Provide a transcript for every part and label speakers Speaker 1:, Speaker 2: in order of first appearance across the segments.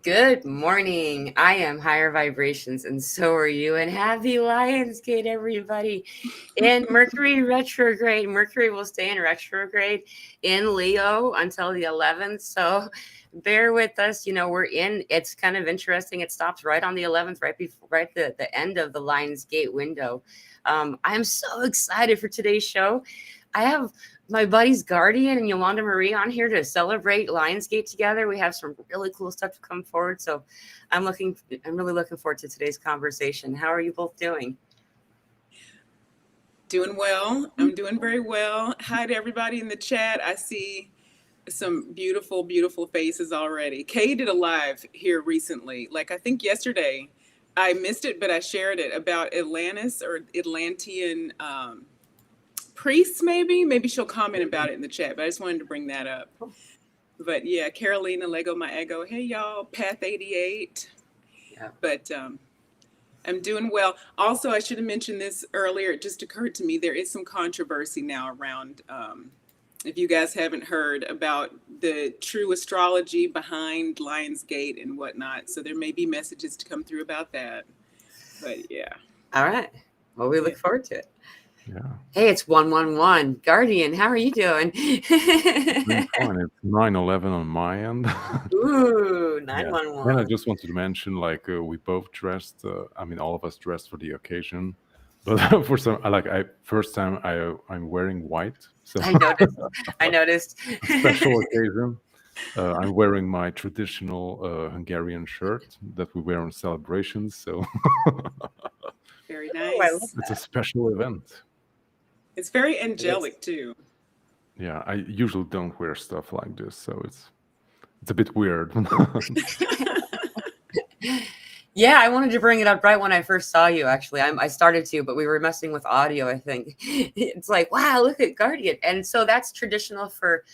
Speaker 1: Good morning. I am higher vibrations, and so are you. And happy Lionsgate, everybody. In Mercury retrograde, Mercury will stay in retrograde in Leo until the 11th. So bear with us. It's kind of interesting. It stops right on the 11th, right before, right the end of the Lionsgate window. I'm so excited for today's show. I have my buddies Guardian and Yolanda Marie on here to celebrate Lionsgate together. We have some really cool stuff to come forward. So I'm really looking forward to today's conversation. How are you both doing?
Speaker 2: Doing well. I'm doing very well. Hi to everybody in the chat. I see some beautiful, beautiful faces already. Kay did a live here recently, like I think yesterday. I missed it, but I shared it about Atlantis or Atlantean priests, maybe. Maybe she'll comment about it in the chat, but I just wanted to bring that up. But yeah, Carolina, Lego My Ego. Hey y'all, Path 88.
Speaker 1: Yeah.
Speaker 2: But I'm doing well. Also, I should have mentioned this earlier. It just occurred to me there is some controversy now around, if you guys haven't heard, about the true astrology behind Lionsgate and whatnot. So there may be messages to come through about that. But yeah.
Speaker 1: All right. Well, we look forward to it.
Speaker 3: Yeah.
Speaker 1: Hey, it's 111 Guardian. How are you doing?
Speaker 3: Doing fine. It's 9/11 on my end.
Speaker 1: Ooh,
Speaker 3: Yeah.
Speaker 1: 911.
Speaker 3: And I just wanted to mention, we both dressed. All of us dressed for the occasion. But for some, first time I'm wearing white. So
Speaker 1: I noticed.
Speaker 3: a special occasion. I'm wearing my traditional Hungarian shirt that we wear on celebrations. So
Speaker 2: Very
Speaker 1: Oh, I love
Speaker 2: nice.
Speaker 3: it's a special event.
Speaker 2: It's very angelic too.
Speaker 3: Yeah, I usually don't wear stuff like this, so it's a bit weird.
Speaker 1: Yeah, I wanted to bring it up right when I first saw you. Actually, I started to, but we were messing with audio. I think it's like, wow, look at Guardian, and so that's traditional for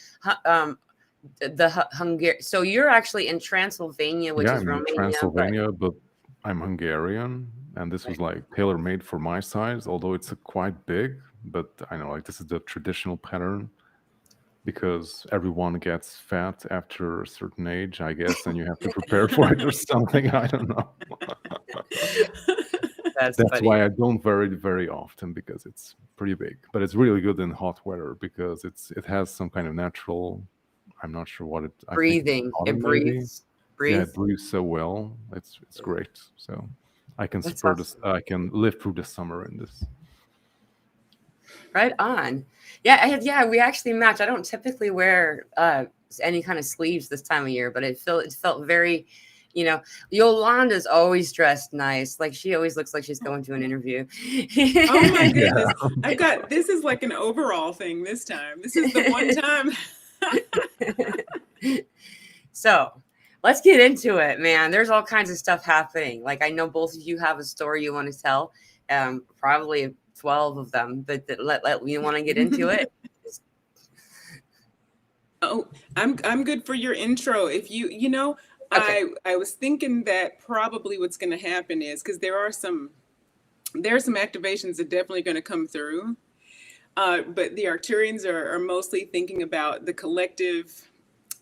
Speaker 1: the Hungary. So you're actually in Transylvania, which
Speaker 3: Yeah,
Speaker 1: is
Speaker 3: I'm in
Speaker 1: Romania,
Speaker 3: Transylvania, but I'm Hungarian, and this was like tailor-made for my size, although it's quite big. But I know, this is the traditional pattern because everyone gets fat after a certain age, I guess, and you have to prepare for it or something. I don't know.
Speaker 1: That's
Speaker 3: That's
Speaker 1: funny.
Speaker 3: why I don't wear it very often because it's pretty big. But it's really good in hot weather because it has some kind of natural. I'm not sure what it. I think it's
Speaker 1: Breathing. It
Speaker 3: cotton maybe.
Speaker 1: breathes.
Speaker 3: Yeah,
Speaker 1: Breathe.
Speaker 3: it breathes so well. It's great. So I can
Speaker 1: That's
Speaker 3: spur this.
Speaker 1: awesome.
Speaker 3: I can live through the summer in this.
Speaker 1: Right on. Yeah, we actually match. I don't typically wear any kind of sleeves this time of year, but it felt very, Yolanda's always dressed nice. Like she always looks like she's going to an interview.
Speaker 2: Oh my
Speaker 3: Yeah.
Speaker 2: goodness. This is like an overall thing this time. This is the one time.
Speaker 1: So let's get into it, man. There's all kinds of stuff happening. Like I know both of you have a story you want to tell. Probably 12 of them, but let you want to get into it.
Speaker 2: Oh, I'm good for your intro. If
Speaker 1: Okay.
Speaker 2: I was thinking that probably what's going to happen is because there are some activations that definitely going to come through. But the Arturians are mostly thinking about the collective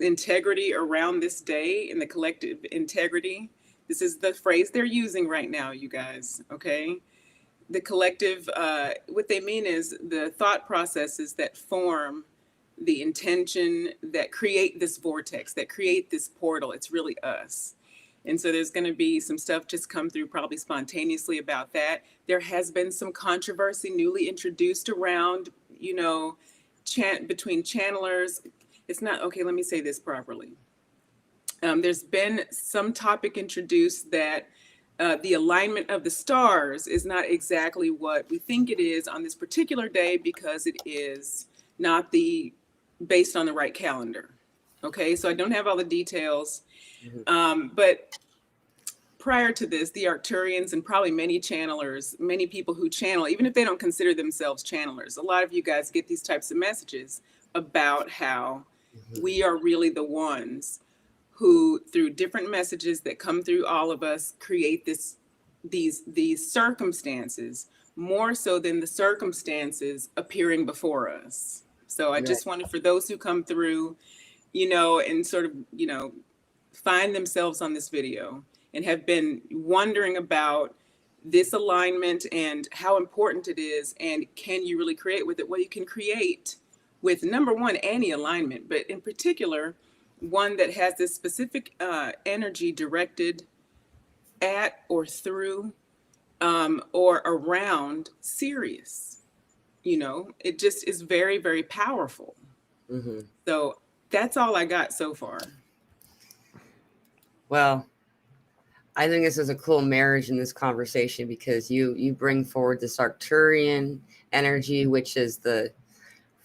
Speaker 2: integrity around this day and the collective integrity. This is the phrase they're using right now, you guys. Okay. The collective, what they mean is the thought processes that form the intention that create this vortex, that create this portal. It's really us. And so there's going to be some stuff just come through probably spontaneously about that. There has been some controversy newly introduced around, between channelers. It's not, okay, let me say this properly. There's been some topic introduced that the alignment of the stars is not exactly what we think it is on this particular day because it is not based on the right calendar. Okay, so I don't have all the details. But prior to this, the Arturians and probably many channelers, many people who channel, even if they don't consider themselves channelers, a lot of you guys get these types of messages about how we are really the ones who, through different messages that come through all of us, create these circumstances more so than the circumstances appearing before us. So I just wanted for those who come through, and sort of, find themselves on this video and have been wondering about this alignment and how important it is, and can you really create with it? Well, you can create with, number one, any alignment, but in particular, one that has this specific energy directed at or through or around Sirius. You know, it just is very, very powerful.
Speaker 1: Mm-hmm.
Speaker 2: So that's all I got so far.
Speaker 1: Well, I think this is a cool marriage in this conversation, because you bring forward this Arturian energy, which is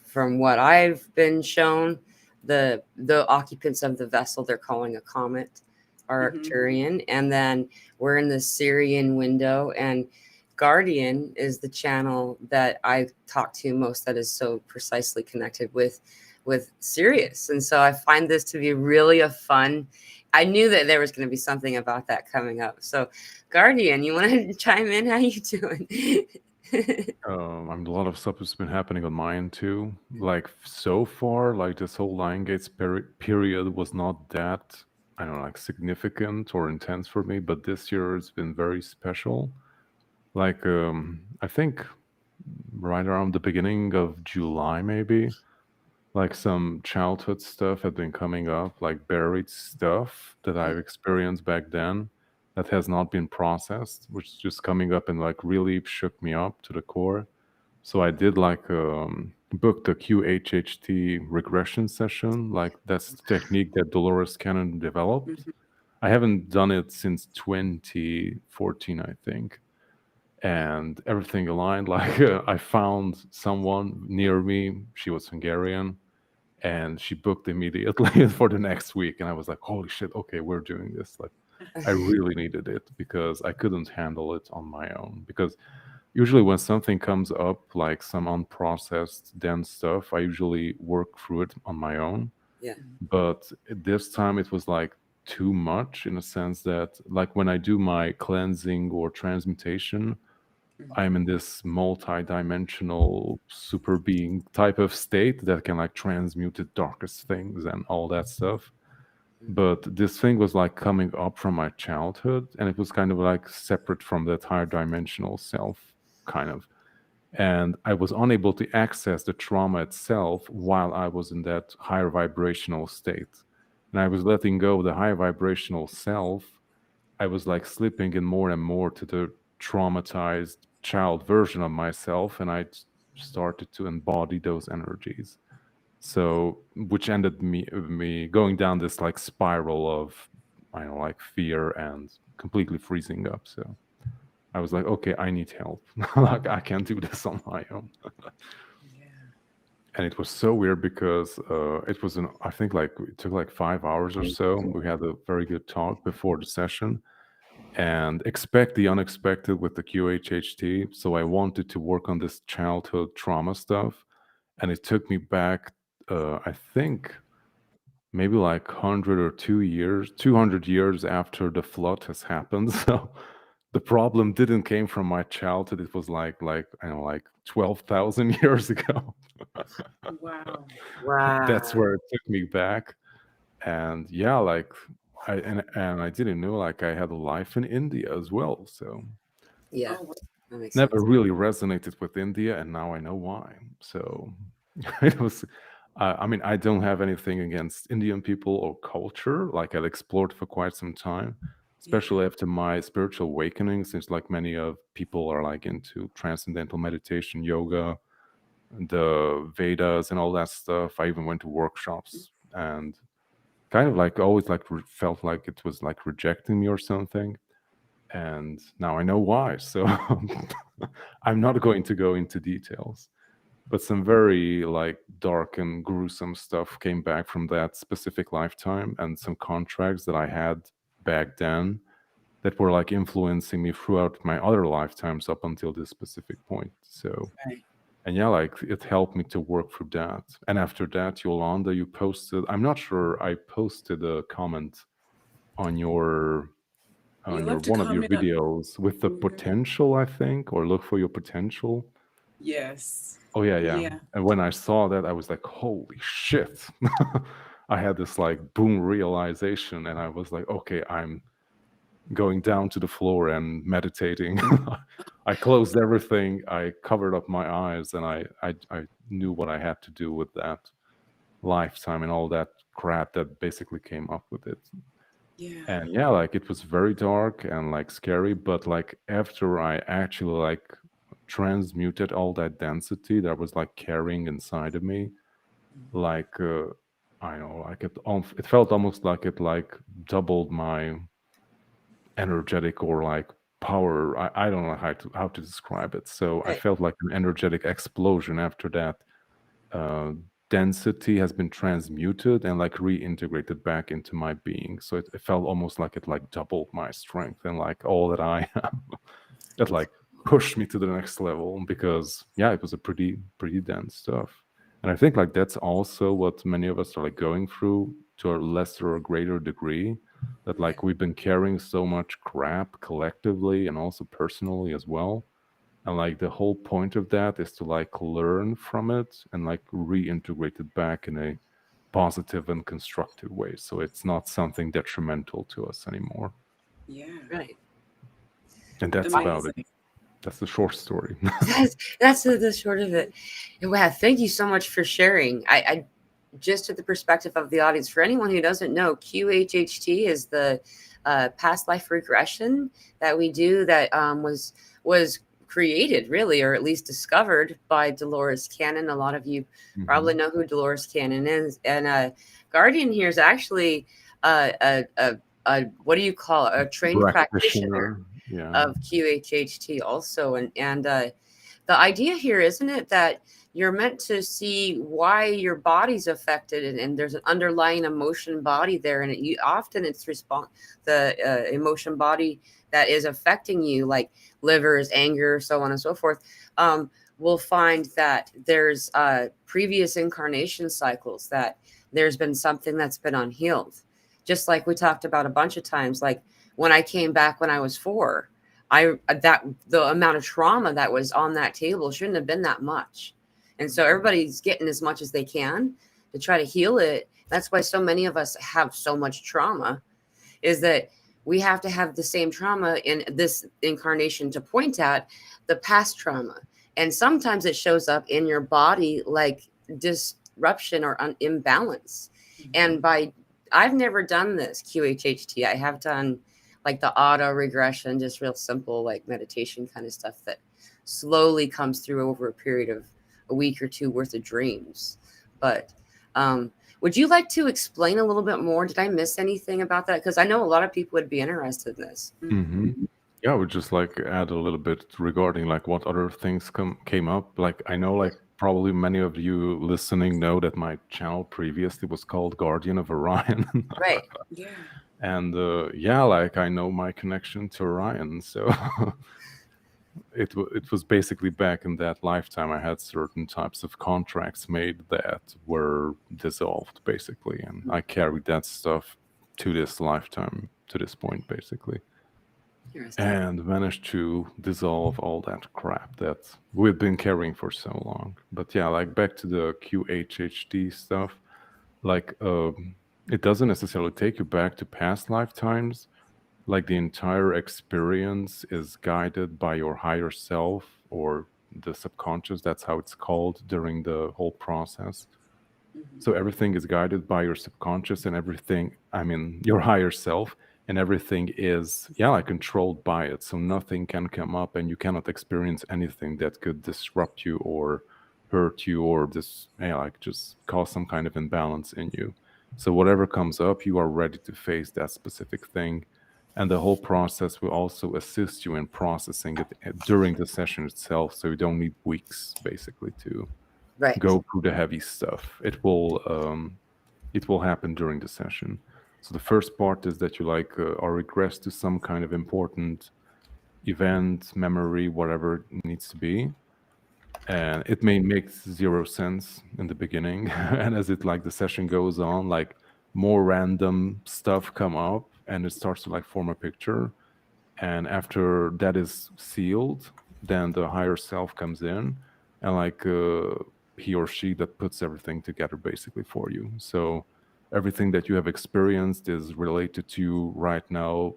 Speaker 1: from what I've been shown, the occupants of the vessel they're calling a comet are Arcturian, and then we're in the Sirian window, and Guardian is the channel that I talk to most that is so precisely connected with Sirius. And so I find this to be really a fun. I knew that there was going to be something about that coming up. So Guardian, you want to chime in? How you doing?
Speaker 3: I mean, a lot of stuff has been happening on mine too. Like so far, like this whole Lion Gates period was not that, I don't know, like significant or intense for me. But this year it's been very special. Like I think right around the beginning of July, maybe, like some childhood stuff had been coming up, like buried stuff that I've experienced back then that has not been processed, which is just coming up and like really shook me up to the core. So I did like booked a QHHT regression session. Like that's the technique that Dolores Cannon developed. I haven't done it since 2014, I think. And everything aligned. Like I found someone near me. She was Hungarian, and she booked immediately for the next week. And I was like, holy shit, okay, we're doing this. Like I really needed it because I couldn't handle it on my own. Because usually when something comes up, like some unprocessed dense stuff, I usually work through it on my own.
Speaker 1: Yeah.
Speaker 3: But this time it was like too much, in a sense that like when I do my cleansing or transmutation, I'm in this multi-dimensional super being type of state that can like transmute the darkest things and all that stuff. But this thing was like coming up from my childhood, and it was kind of like separate from that higher dimensional self, kind of. And I was unable to access the trauma itself while I was in that higher vibrational state. And I was letting go of the higher vibrational self. I was like slipping in more and more to the traumatized child version of myself, and I started to embody those energies. So, which ended me going down this like spiral of, I don't know, like fear and completely freezing up. So I was like, okay, I need help. Like I can't do this on my own. And it was so weird because it was I think like it took like 5 hours or so. We had a very good talk before the session, and expect the unexpected with the QHHT. So I wanted to work on this childhood trauma stuff, and it took me back, I think maybe like 100 or 2 years, 200 years after the flood has happened. So the problem didn't came from my childhood. It was like I don't know, like 12,000 years ago.
Speaker 2: Wow.
Speaker 1: Wow.
Speaker 3: That's where it took me back. And yeah, like and I didn't know like I had a life in India as well. So
Speaker 1: Yeah.
Speaker 2: Oh,
Speaker 1: That makes
Speaker 3: never
Speaker 1: sense.
Speaker 3: really resonated with India, and now I know why. So it was. I mean, I don't have anything against Indian people or culture. Like I've explored for quite some time, especially after my spiritual awakening. Since like many of people are like into transcendental meditation, yoga, the Vedas, and all that stuff. I even went to workshops and kind of like always like felt like it was like rejecting me or something. And now I know why. So I'm not going to go into details, but some very like dark and gruesome stuff came back from that specific lifetime, and some contracts that I had back then that were like influencing me throughout my other lifetimes up until this specific point. So,
Speaker 1: Right.
Speaker 3: and yeah, like it helped me to work through that. And after that, Yolanda, you posted, I'm not sure, I posted a comment on your
Speaker 2: you
Speaker 3: on your
Speaker 2: left a
Speaker 3: one of your
Speaker 2: comment on.
Speaker 3: videos with the
Speaker 2: Mhm.
Speaker 3: potential, I think, or look for your potential.
Speaker 2: Yes.
Speaker 3: Oh yeah, yeah.
Speaker 2: Yeah.
Speaker 3: And when I saw that, I was like, holy shit. I had this like boom realization, and I was like, okay, I'm going down to the floor and meditating. I closed everything, I covered up my eyes, and I knew what I had to do with that lifetime and all that crap that basically came up with it.
Speaker 2: Yeah.
Speaker 3: And yeah, like it was very dark and like scary, but like after I actually like transmuted all that density that was like carrying inside of me, like I know, like it felt almost like it like doubled my energetic or like power. I don't know how to describe it. So I
Speaker 1: Right.
Speaker 3: felt like an energetic explosion after that. uh, Density has been transmuted and like reintegrated back into my being. So it felt almost like it like doubled my strength and like all that I am. It like pushed me to the next level because yeah, it was a pretty dense stuff. And I think like that's also what many of us are like going through to a lesser or greater degree. That
Speaker 2: Right.
Speaker 3: like we've been carrying so much crap collectively and also personally as well, and like the whole point of that is to like learn from it and like reintegrate it back in a positive and constructive way, so it's not something detrimental to us anymore.
Speaker 2: Yeah.
Speaker 1: Right.
Speaker 3: And that's about it.
Speaker 2: Amazing.
Speaker 3: That's the short story.
Speaker 1: That's the short of it. Wow, thank you so much for sharing. I just to the perspective of the audience, for anyone who doesn't know, QHHT is the past life regression that we do that was created really, or at least discovered by Dolores Cannon. A lot of you probably
Speaker 3: Mhm.
Speaker 1: know who Dolores Cannon is, and Guardian here is actually a what do you call it? A trained practitioner
Speaker 3: Practitioner, yeah.
Speaker 1: of QHHT also, and the idea here, isn't it, that you're meant to see why your body's affected, and there's an underlying emotion body there, and often it's the emotion body that is affecting you, like livers, anger, so on and so forth. We'll find that there's previous incarnation cycles, that there's been something that's been unhealed, just like we talked about a bunch of times, like when I came back when I was 4. That the amount of trauma that was on that table shouldn't have been that much. And so everybody's getting as much as they can to try to heal it. That's why so many of us have so much trauma, is that we have to have the same trauma in this incarnation to point at the past trauma. And sometimes it shows up in your body like disruption or imbalance. And I've never done this QHHT. I have done like the auto regression, just real simple, like meditation kind of stuff that slowly comes through over a period of a week or two worth of dreams. But would you like to explain a little bit more? Did I miss anything about that? Because I know a lot of people would be interested in this.
Speaker 3: Hmm. Yeah, I would just like add a little bit regarding like what other things came up. Like I know like probably many of you listening know that my channel previously was called Guardian of Orion.
Speaker 1: Right.
Speaker 2: Yeah.
Speaker 3: And yeah, like I know my connection to Orion, so it was basically back in that lifetime I had certain types of contracts made that were dissolved basically, and I carried that stuff to this lifetime, to this point basically,
Speaker 1: Interesting.
Speaker 3: and managed to dissolve all that crap that we've been carrying for so long. But yeah, like back to the QHHD stuff, like it doesn't necessarily take you back to past lifetimes. Like the entire experience is guided by your higher self or the subconscious. That's how it's called during the whole process. So everything is guided by your subconscious, and everything, I mean, your higher self, and everything is, yeah, like controlled by it. So nothing can come up, and you cannot experience anything that could disrupt you or hurt you or just, yeah, like just cause some kind of imbalance in you. So whatever comes up, you are ready to face that specific thing. And the whole process will also assist you in processing it during the session itself. So you don't need weeks basically to
Speaker 1: Right.
Speaker 3: go through the heavy stuff. It will happen during the session. So the first part is that you like are regressed to some kind of important event, memory, whatever it needs to be, and it may make zero sense in the beginning, and as it like the session goes on, like more random stuff come up, and it starts to like form a picture, and after that is sealed, then the higher self comes in, and like he or she that puts everything together basically for you. So everything that you have experienced is related to you right now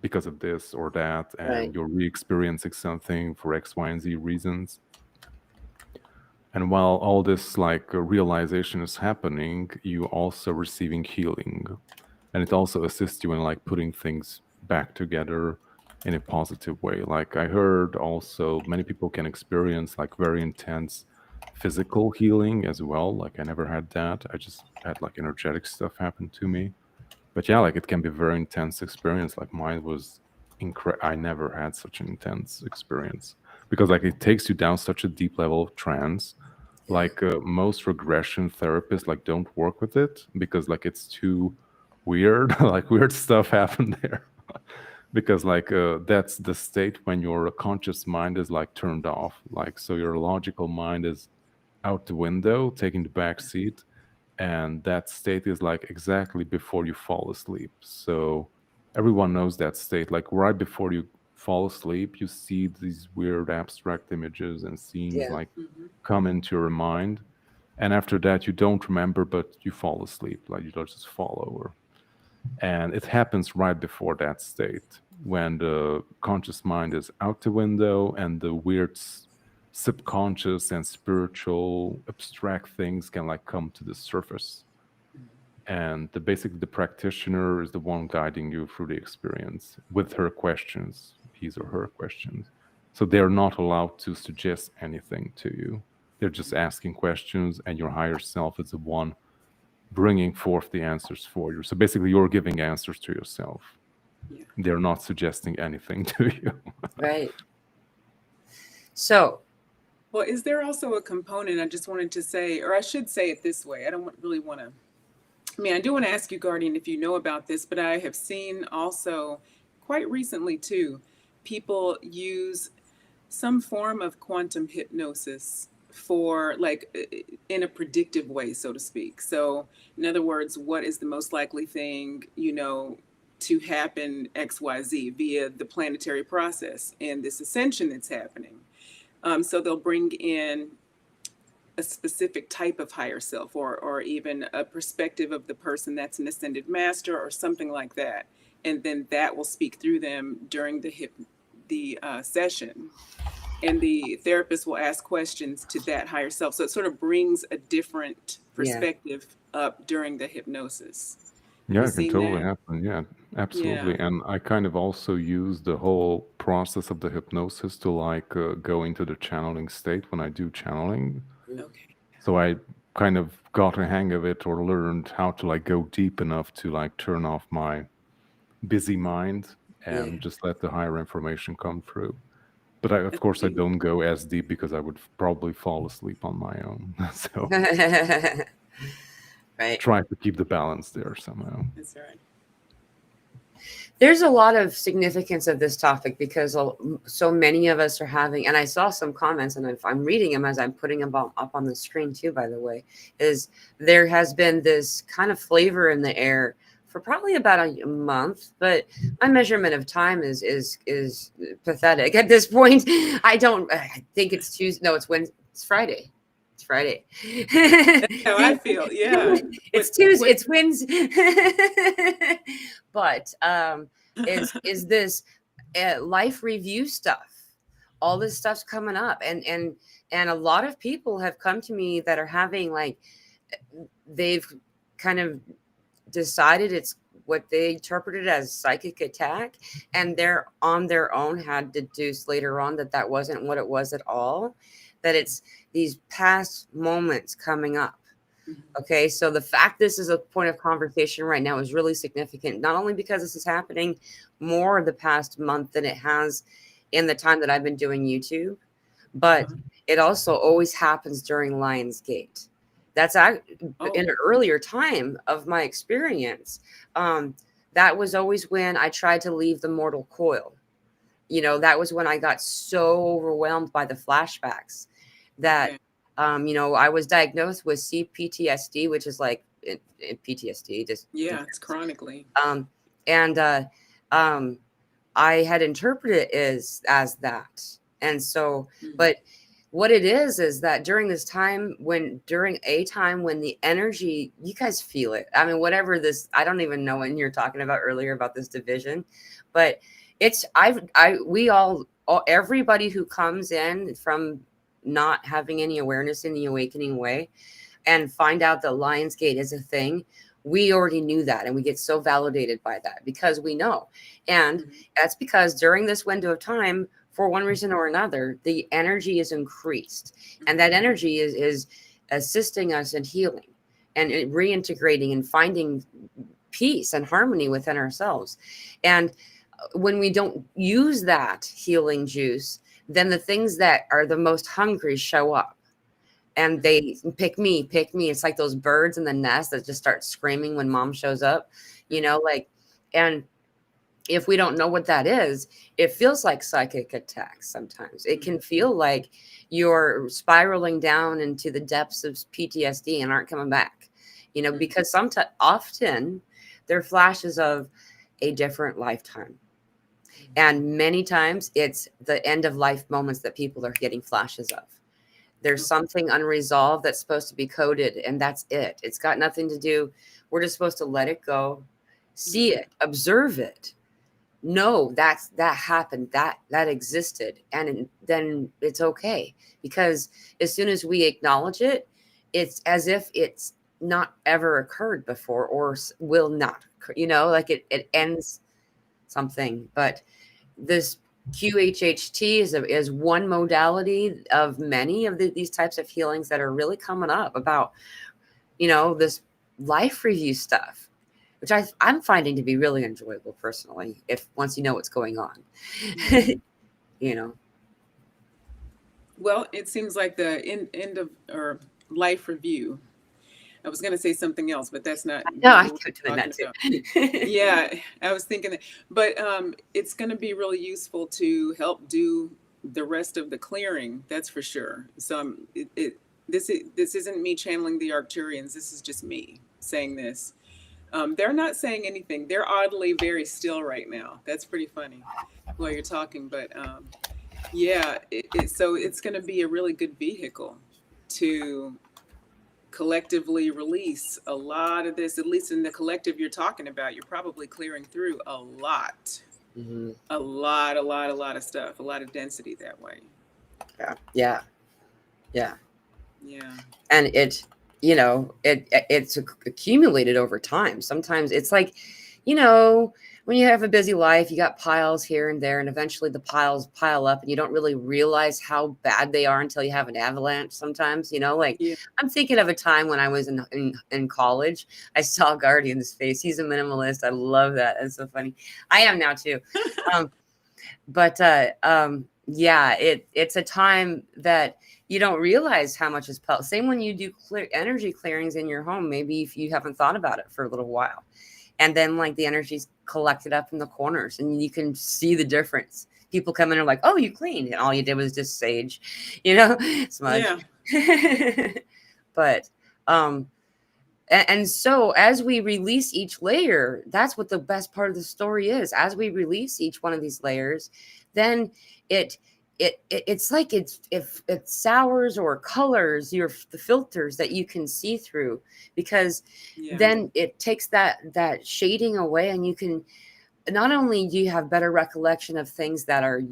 Speaker 3: because of this or that,
Speaker 1: Right.
Speaker 3: and you're re-experiencing something for X, Y, and Z reasons. And while all this like realization is happening, you also receiving healing, and it also assists you in like putting things back together in a positive way. Like I heard also many people can experience like very intense physical healing as well. Like I never had that. I just had like energetic stuff happen to me. But yeah, like it can be a very intense experience. Like mine was I never had such an intense experience because like it takes you down such a deep level of trance.
Speaker 1: Yeah.
Speaker 3: Like most regression therapists like don't work with it because like it's too weird. Like weird stuff happened there. Because like that's the state when your conscious mind is like turned off. Like so your logical mind is out the window, taking the back seat, and that state is like exactly before you fall asleep. So everyone knows that state. Like right before you fall asleep, you see these weird abstract images and scenes
Speaker 1: Yeah.
Speaker 3: like
Speaker 2: Mhm.
Speaker 3: come into your mind, and after that you don't remember, but you fall asleep. Like you don't just fall over, and it happens right before that state when the conscious mind is out the window and the weird subconscious and spiritual abstract things can like come to the surface, and basically the practitioner is the one guiding you through the experience with her questions, his or her questions. So they're not allowed to suggest anything to you. They're just asking questions, and your higher self is the one bringing forth the answers for you. So basically, you're giving answers to yourself.
Speaker 2: Yeah.
Speaker 3: They're not suggesting anything to you.
Speaker 1: Right. So,
Speaker 2: Well, is there also a component I just wanted to say, or I should say it this way? I don't really want to. I mean, I do want to ask you, Guardian, if you know about this, but I have seen also quite recently too, people use some form of quantum hypnosis for like in a predictive way, so to speak. So, in other words, what is the most likely thing, to happen XYZ via the planetary process and this ascension that's happening? So they'll bring in a specific type of higher self, or even a perspective of the person that's an ascended master or something like that, and then that will speak through them during the session, and the therapist will ask questions to that higher self, so it sort of brings a different
Speaker 1: yeah.
Speaker 2: perspective up during the hypnosis. Have you
Speaker 3: Yeah, it can
Speaker 2: seen
Speaker 3: totally
Speaker 2: that?
Speaker 3: happen. Yeah,
Speaker 2: Yeah.
Speaker 3: absolutely. And I kind of also use the whole process of the hypnosis to like go into the channeling state when I do channeling.
Speaker 2: Okay.
Speaker 3: So I kind of got a hang of it or learned how to like go deep enough to like turn off my busy mind
Speaker 1: Yeah.
Speaker 3: and just let the higher information come through. But I, of
Speaker 2: That's
Speaker 3: course, I
Speaker 2: amazing.
Speaker 3: don't go as deep because I would probably fall asleep on my own. So
Speaker 1: Right.
Speaker 3: try to keep the balance there somehow.
Speaker 2: That's right.
Speaker 1: There's a lot of significance of this topic because so many of us are having, and I saw some comments, and I'm reading them as I'm putting them up on the screen too, by the way, is there has been this kind of flavor in the air for probably about a month, but my measurement of time is pathetic at this point. I think it's Tuesday. No, it's Wednesday. It's Friday. It's Friday.
Speaker 2: That's how I feel. Yeah.
Speaker 1: It's
Speaker 2: What
Speaker 1: Tuesday.
Speaker 2: what
Speaker 1: It's Wednesday. But is this life review stuff? All this stuff's coming up, and a lot of people have come to me that are having like they've kind of decided it's what they interpreted as psychic attack, and they're on their own had deduced later on that that wasn't what it was at all, that it's these past moments coming up.
Speaker 2: Mhm.
Speaker 1: Okay, so the fact this is a point of conversation right now is really significant, not only because this is happening more the past month than it has in the time that I've been doing YouTube, but
Speaker 2: Uh-huh.
Speaker 1: it also always happens during Lionsgate. That's in
Speaker 2: Oh,
Speaker 1: an earlier time of my experience. Um, that was always when I tried to leave the mortal coil. That was when I got so overwhelmed by the flashbacks that,
Speaker 2: okay.
Speaker 1: I was diagnosed with CPTSD, which is like PTSD, just
Speaker 2: Yeah, it's chronically.
Speaker 1: um, and I had interpreted it as that, and so,
Speaker 2: Mm.
Speaker 1: but what it is that during this time during a time when the energy, you guys feel it. I mean, whatever this, I don't even know when you're talking about earlier about this division, but it's, we all, everybody who comes in from not having any awareness in the awakening way and find out that Lionsgate is a thing, we already knew that. And we get so validated by that because we know. And that's because during this window of time, for one reason or another, the energy is increased. And that energy is assisting us in healing and reintegrating and finding peace and harmony within ourselves. And when we don't use that healing juice, then the things that are the most hungry show up. And they pick me. It's like those birds in the nest that just start screaming when mom shows up, like, and if we don't know what that is, it feels like psychic attacks. Sometimes it can feel like you're spiraling down into the depths of PTSD and aren't coming back, because often they're flashes of a different lifetime. And many times it's the end of life moments that people are getting flashes of. There's something unresolved that's supposed to be coded, and that's it. It's got nothing to do. We're just supposed to let it go, see it, observe it. No, that happened, that existed, and then it's okay. Because as soon as we acknowledge it, it's as if it's not ever occurred before or will not, like it ends something. But this QHHT is one modality of many of these types of healings that are really coming up about, this life review stuff, which I'm finding to be really enjoyable personally, if once you know what's going on.
Speaker 2: Well, it seems like the end of or life review. I was going to say something else, but that's not.
Speaker 1: No, I kept doing that too.
Speaker 2: Yeah, I was thinking that, but it's going to be really useful to help do the rest of the clearing. That's for sure. So this isn't me channeling the Arturians. This is just me saying this. They're not saying anything. They're oddly very still right now. That's pretty funny while you're talking. But yeah, so it's going to be a really good vehicle to collectively release a lot of this. At least in the collective you're talking about, you're probably clearing through a lot. A lot of stuff, a lot of density that way.
Speaker 1: Yeah. And it's accumulated over time. Sometimes it's like, when you have a busy life, you got piles here and there, and eventually the piles pile up and you don't really realize how bad they are until you have an avalanche sometimes, I'm thinking of a time when I was in college. I saw Guardian's face. He's a minimalist. I love that. That's so funny. I am now too. Yeah, it's a time that you don't realize how much is pellet. Same when you do energy clearings in your home, maybe if you haven't thought about it for a little while. And then like the energy's collected up in the corners and you can see the difference. People come in and are like, oh, you cleaned. And all you did was just sage, smudge. Yeah. But, and so as we release each layer, that's what the best part of the story is. As we release each one of these layers, then it's like if it sours or colors the filters that you can see through, because then it takes that shading away, and you can not only do you have better recollection of things that are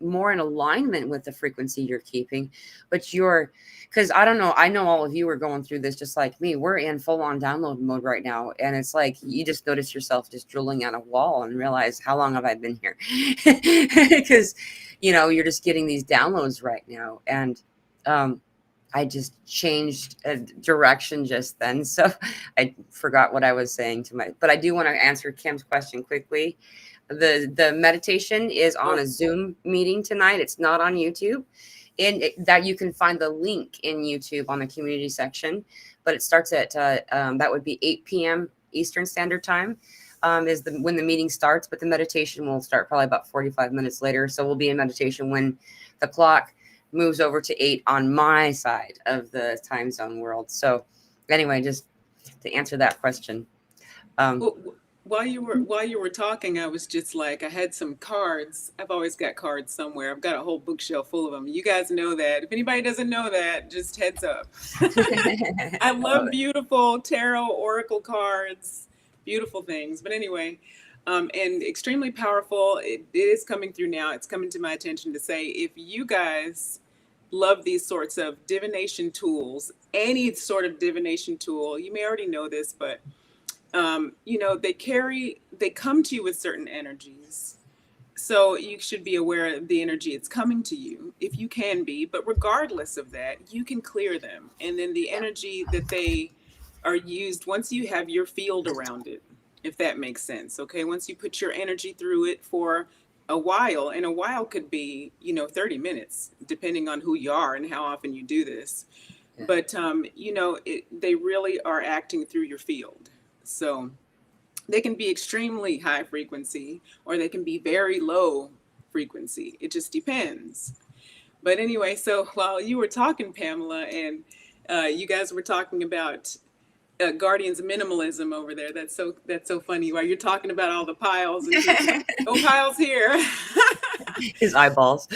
Speaker 1: more in alignment with the frequency you're keeping, but because I don't know, I know all of you are going through this just like me. We're in full-on download mode right now, and it's like you just notice yourself just drilling on a wall and realize, how long have I been here? Because you're just getting these downloads right now. And I just changed a direction just then, so I forgot what I was saying but I do want to answer Kim's question quickly. The meditation is on a Zoom meeting tonight. It's not on YouTube. And that you can find the link in YouTube on the community section. But it starts at, that would be 8 p.m. Eastern Standard Time is when the meeting starts. But the meditation will start probably about 45 minutes later. So we'll be in meditation when the clock moves over to 8 on my side of the time zone world. So anyway, just to answer that question.
Speaker 2: while you were talking, I was just like, I had some cards. I've always got cards somewhere. I've got a whole bookshelf full of them. You guys know that. If anybody doesn't know that, just heads up. I love beautiful tarot oracle cards, beautiful things. But anyway, and extremely powerful. It is coming through now. It's coming to my attention to say, if you guys love these sorts of divination tools, any sort of divination tool, you may already know this, but you know, they come to you with certain energies. So you should be aware of the energy it's coming to you, if you can be, but regardless of that, you can clear them. And then the energy that they are used, once you have your field around it, if that makes sense. Okay. Once you put your energy through it for a while, and a while could be, you know, 30 minutes, depending on who you are and how often you do this.
Speaker 1: Yeah.
Speaker 2: But, you know, they really are acting through your field. So they can be extremely high frequency, or they can be very low frequency. It just depends. But anyway, so while you were talking, Pamela, and you guys were talking about Guardians of Minimalism over there. That's so funny. While you're talking about all the piles, and no piles here.
Speaker 1: His eyeballs.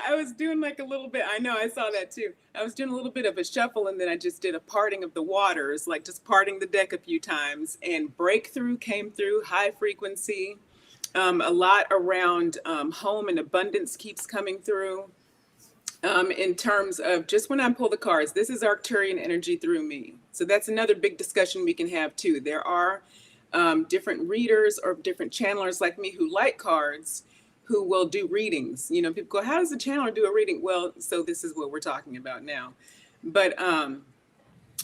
Speaker 2: I was doing like a little bit. I know, I saw that too. I was doing a little bit of a shuffle, and then I just did a parting of the waters, like just parting the deck a few times. And breakthrough came through, high frequency. A lot around home and abundance keeps coming through. In terms of just when I pull the cards, this is Arcturian energy through me. So that's another big discussion we can have too. There are different readers or different channelers like me who like cards, who will do readings. You know, people go, how does a channeler do a reading? Well, so this is what we're talking about now. But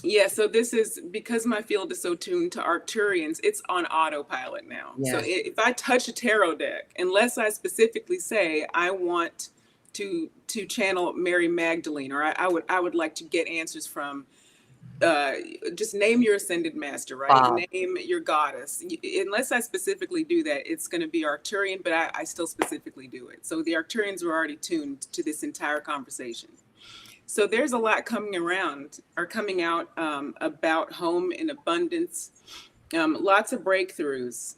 Speaker 2: yeah, so this is because my field is so tuned to Arturians, it's on autopilot now.
Speaker 1: Yeah.
Speaker 2: So if I touch a tarot deck, unless I specifically say I want to channel Mary Magdalene, or I would like to get answers from, just name your ascended master, right?
Speaker 1: Wow.
Speaker 2: Name your goddess. Unless I specifically do that, it's going to be Arturian, but I still specifically do it. So the Arturians were already tuned to this entire conversation. So there's a lot coming out about home and abundance, lots of breakthroughs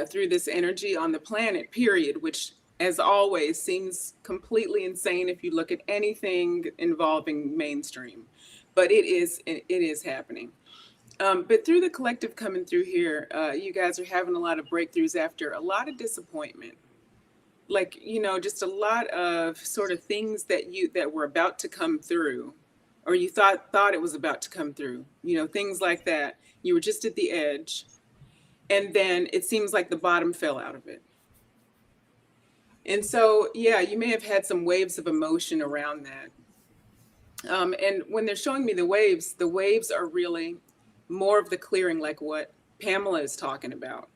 Speaker 2: through this energy on the planet, period, which as always seems completely insane if you look at anything involving mainstream, but it is happening. But through the collective coming through here, you guys are having a lot of breakthroughs after a lot of disappointment. Like, you know, just a lot of sort of things that were about to come through, or you thought it was about to come through, you know, things like that. You were just at the edge, and then it seems like the bottom fell out of it. And so, yeah, you may have had some waves of emotion around that. And when they're showing me the waves are really more of the clearing, like what Pamela is talking about.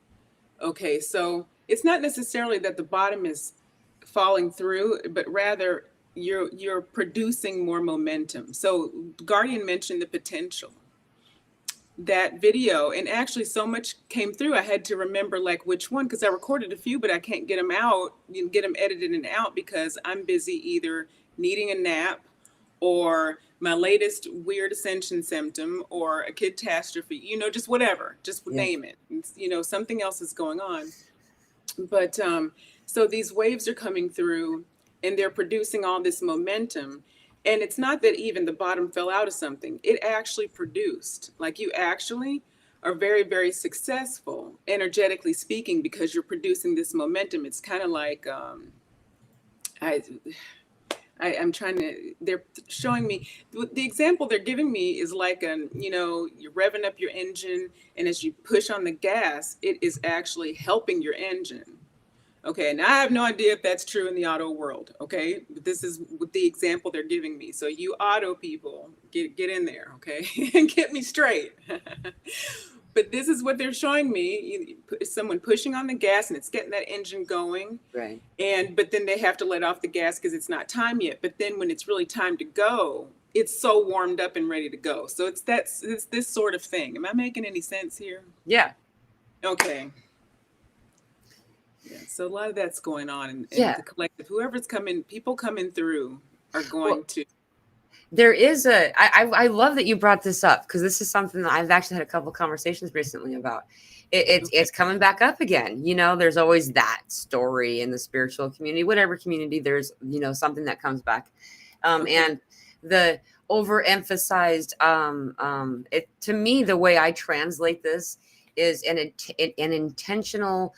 Speaker 2: Okay, so it's not necessarily that the bottom is falling through, but rather you're producing more momentum. So Guardian mentioned the potential. That video, and actually so much came through, I had to remember like which one, because I recorded a few, but I can't get them out, get them edited and out because I'm busy either needing a nap, or my latest weird ascension symptom, or a catastrophe, you know, just whatever, just name it. It's, you know, something else is going on. But so these waves are coming through, and they're producing all this momentum. And it's not that even the bottom fell out of something. It actually produced, like you actually are very, very successful, energetically speaking, because you're producing this momentum. It's kind of like, I'm trying to, they're showing me, the example they're giving me is like, you know, you're revving up your engine, and as you push on the gas, it is actually helping your engine. Okay, now I have no idea if that's true in the auto world, okay? But this is the example they're giving me. So you auto people, get in there, okay? And get me straight. But this is what they're showing me. Someone pushing on the gas, and it's getting that engine going.
Speaker 1: Right.
Speaker 2: But then they have to let off the gas because it's not time yet. But then when it's really time to go, it's so warmed up and ready to go. So it's this sort of thing. Am I making any sense here?
Speaker 1: Yeah.
Speaker 2: Okay. Yeah, so a lot of that's going on in the collective. Whoever's coming, people coming through are going to.
Speaker 1: There is I love that you brought this up, because this is something that I've actually had a couple conversations recently about. It's coming back up again. There's always that story in the spiritual community, whatever community, there's, something that comes back. And the overemphasized, it, to me, the way I translate this is an intentional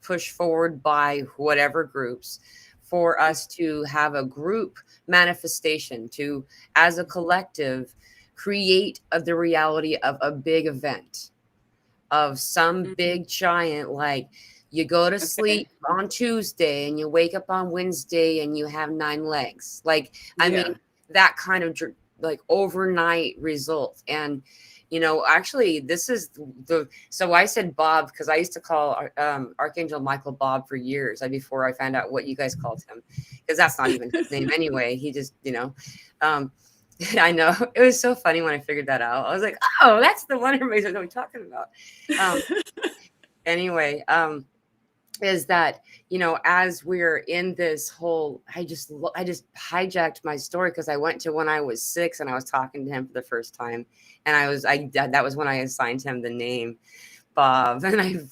Speaker 1: push forward by whatever groups for us to have a group manifestation, to, as a collective, create the reality of a big event, of some big giant, like you go to sleep on Tuesday and you wake up on Wednesday and you have 9 legs. Like, I mean, that kind of like overnight result. And actually, this is so I said Bob because I used to call Archangel Michael Bob for years before I found out what you guys called him, because that's not even his name anyway. He just, I know, it was so funny when I figured that out. I was like, oh, that's the one everybody's know what we're talking about. Anyway, is that, as we're in this whole, I just hijacked my story because I went to when I was 6 and I was talking to him for the first time. And that was when I assigned him the name Bob. And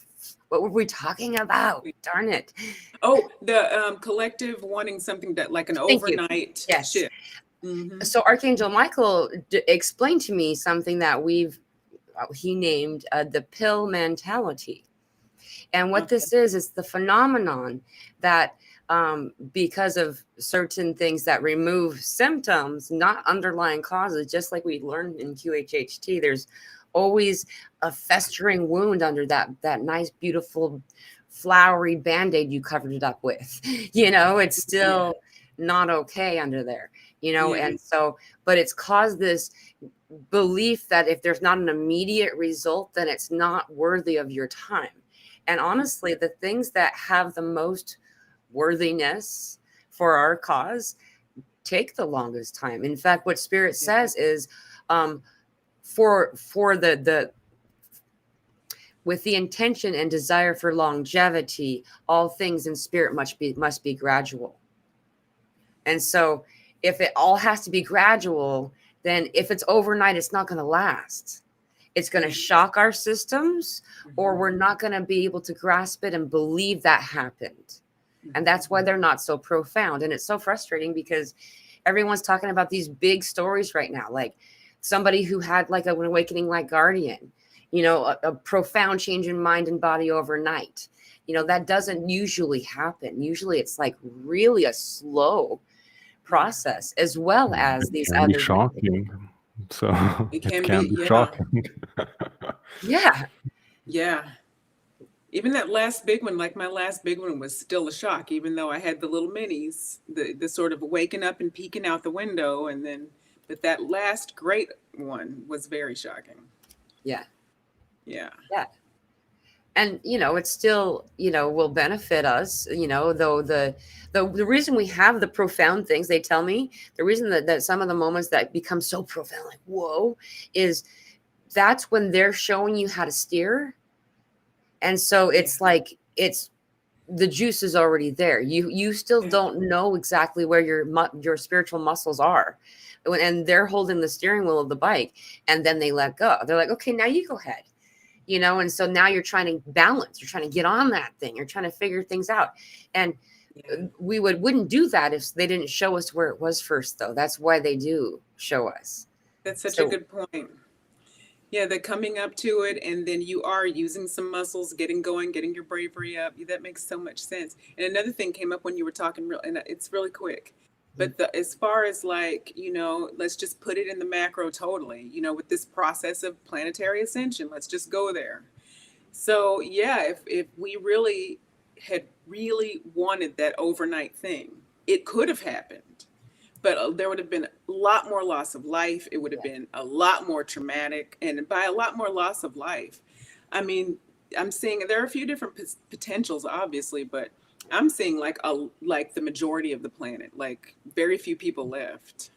Speaker 1: what were we talking about? Darn it.
Speaker 2: Oh, the collective wanting something that like an overnight shift. Mm-hmm.
Speaker 1: So Archangel Michael explained to me something that he named the pill mentality. And what this is the phenomenon that because of certain things that remove symptoms, not underlying causes, just like we learned in QHHT, there's always a festering wound under that nice, beautiful, flowery Band-Aid you covered it up with. It's still not okay under there, and so, but it's caused this belief that if there's not an immediate result, then it's not worthy of your time. And honestly, the things that have the most worthiness for our cause take the longest time. In fact, what Spirit says is for the with the intention and desire for longevity, all things in spirit must be gradual. And so if it all has to be gradual, then if it's overnight, it's not going to last. It's going to shock our systems, or we're not going to be able to grasp it and believe that happened. And that's why they're not so profound. And it's so frustrating because everyone's talking about these big stories right now, like somebody who had like an awakening like Guardian, a profound change in mind and body overnight. That doesn't usually happen. Usually it's like really a slow process, as well as these other
Speaker 3: shocking. So
Speaker 2: it can be
Speaker 3: shocking.
Speaker 2: Yeah. Even that last big one, like my last big one, was still a shock, even though I had the little minis, the sort of waking up and peeking out the window. But that last great one was very shocking.
Speaker 1: Yeah. And, it's still, will benefit us, though the reason we have the profound things, they tell me, the reason that some of the moments that become so profound, like, whoa, is that's when they're showing you how to steer. And so it's like, the juice is already there. You still don't know exactly where your spiritual muscles are. And they're holding the steering wheel of the bike, and then they let go. They're like, okay, now you go ahead. And so now you're trying to balance, you're trying to get on that thing, you're trying to figure things out. And we wouldn't do that if they didn't show us where it was first, though. That's why they do show us.
Speaker 2: That's such a good point. Yeah, the coming up to it, and then you are using some muscles, getting going, getting your bravery up. That makes so much sense. And another thing came up when you were talking, and it's really quick. But as far as like, let's just put it in the macro totally, with this process of planetary ascension, let's just go there. So yeah, if we really had wanted that overnight thing, it could have happened, but there would have been a lot more loss of life. It would have been a lot more traumatic. And by a lot more loss of life, I mean, I'm seeing there are a few different potentials, obviously, but I'm seeing like the majority of the planet, like very few people left.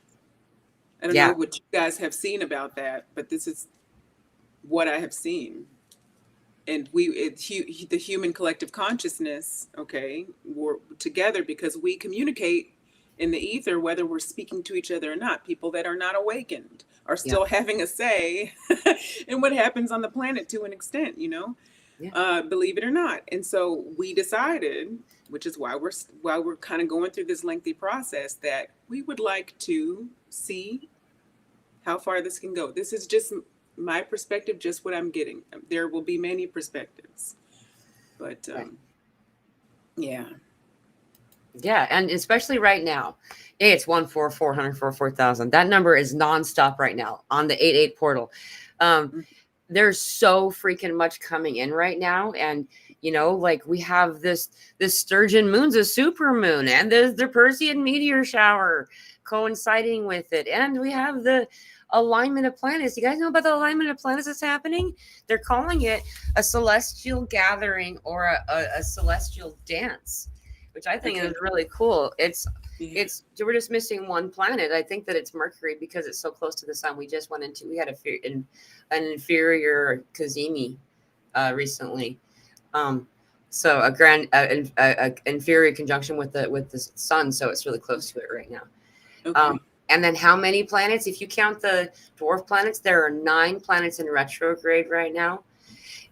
Speaker 2: I don't know what you guys have seen about that, but this is what I have seen. And the human collective consciousness, we're together because we communicate in the ether, whether we're speaking to each other or not. People that are not awakened are still having a say in what happens on the planet to an extent, believe it or not. And so we decided, which is why we're kind of going through this lengthy process, that we would like to see how far this can go. This is just my perspective, just what I'm getting. There will be many perspectives, but yeah.
Speaker 1: Yeah, and especially right now, it's 14400 That number is nonstop right now on the 88 portal. There's so freaking much coming in right now, and like we have this sturgeon moon's a super moon, and the Perseid meteor shower coinciding with it, and we have the alignment of planets. You guys know about the alignment of planets that's happening? They're calling it a celestial gathering or a celestial dance, which I think is really cool. We're just missing one planet. I think that it's Mercury because it's so close to the sun. We had an inferior Cazimi recently. So a inferior conjunction with the sun. So it's really close to it right now.
Speaker 2: Okay.
Speaker 1: And then how many planets? If you count the dwarf planets, there are 9 planets in retrograde right now.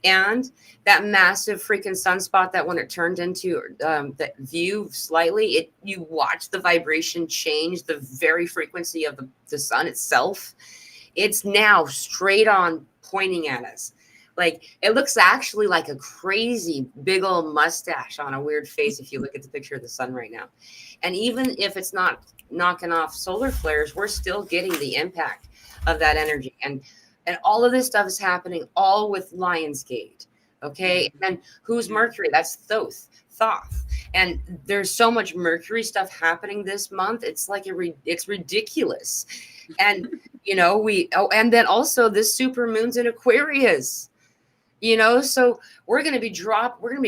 Speaker 1: And that massive freaking sunspot that when it turned into that view slightly, you watch the vibration change, the very frequency of the sun itself. It's now straight on pointing at us. Like it looks actually like a crazy big old mustache on a weird face if you look at the picture of the sun right now. And even if it's not knocking off solar flares, we're still getting the impact of that energy. And all of this stuff is happening all with Lionsgate. Okay. And then who's Mercury? That's Thoth. And there's so much Mercury stuff happening this month. It's like it's ridiculous. And, and then also this super moon's in Aquarius, so we're going to be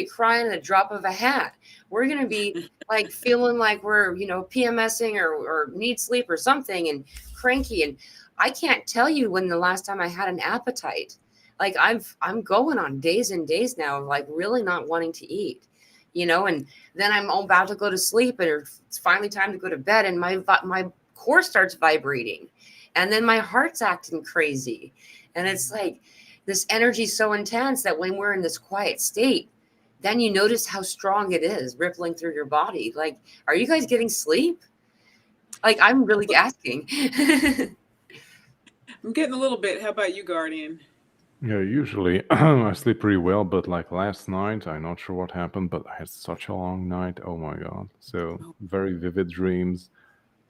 Speaker 1: crying at the drop of a hat. We're going to be like feeling like we're, PMSing or need sleep or something and cranky. And I can't tell you when the last time I had an appetite. Like I'm going on days and days now, like really not wanting to eat, and then I'm about to go to sleep and it's finally time to go to bed. And my core starts vibrating and then my heart's acting crazy. And it's like this energy is so intense that when we're in this quiet state, then you notice how strong it is rippling through your body. Like, are you guys getting sleep? Like, I'm really asking.
Speaker 2: I'm getting a little bit. How about you, Guardian?
Speaker 3: Yeah, usually I sleep pretty well, but like last night, I'm not sure what happened, but I had such a long night. Oh my God. So very vivid dreams,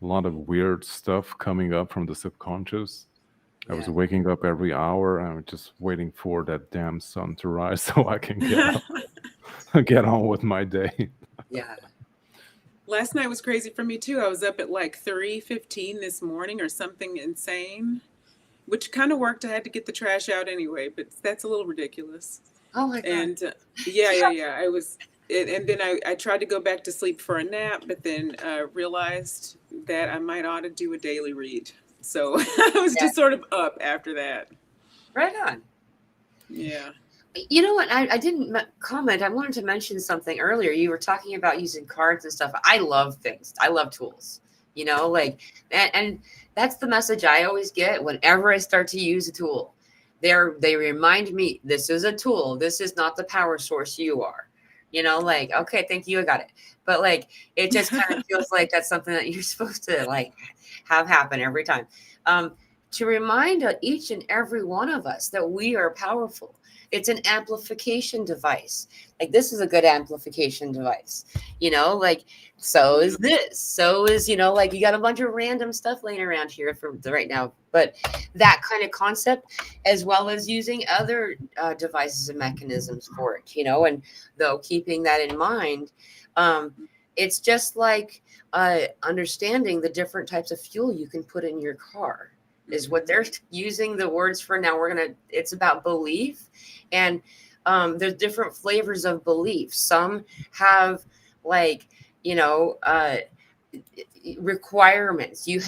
Speaker 3: a lot of weird stuff coming up from the subconscious. I was waking up every hour and I was just waiting for that damn sun to rise so I can get on with my day.
Speaker 1: Yeah.
Speaker 2: Last night was crazy for me too. I was up at like 3:15 this morning or something insane, which kind of worked. I had to get the trash out anyway, but that's a little ridiculous.
Speaker 1: Oh my God.
Speaker 2: And yeah. I was, and then I tried to go back to sleep for a nap, but then realized that I might ought to do a daily read. So I was just sort of up after that.
Speaker 1: Right on.
Speaker 2: Yeah.
Speaker 1: You know what? I didn't comment. I wanted to mention something earlier. You were talking about using cards and stuff. I love things. I love tools, and that's the message I always get whenever I start to use a tool. They remind me, this is a tool. This is not the power source you are. Okay, thank you. I got it. But like, it just kind of feels like that's something that you're supposed to like have happen every time. To remind each and every one of us that we are powerful. It's an amplification device. Like this is a good amplification device, like so is this. So is, like you got a bunch of random stuff laying around here for right now. But that kind of concept, as well as using other devices and mechanisms for it, and though keeping that in mind, it's just like understanding the different types of fuel you can put in your car is what they're using the words for now. It's about belief. And there's different flavors of belief. Some have like, requirements. You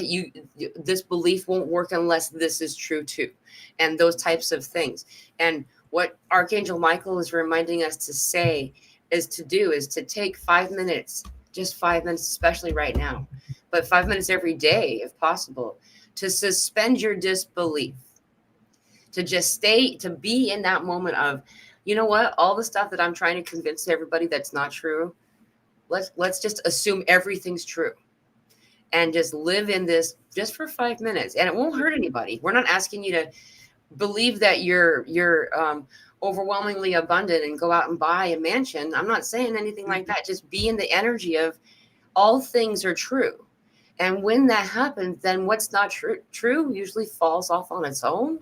Speaker 1: this belief won't work unless this is true too. And those types of things. And what Archangel Michael is reminding us to say is to take 5 minutes, just 5 minutes, especially right now, but 5 minutes every day, if possible, to suspend your disbelief, to just to be in that moment of, you know what, all the stuff that I'm trying to convince everybody that's not true, let's just assume everything's true and just live in this just for 5 minutes, and it won't hurt anybody. We're not asking you to believe that you're overwhelmingly abundant and go out and buy a mansion. I'm not saying anything like that. Just be in the energy of all things are true. And when that happens, then what's not true usually falls off on its own.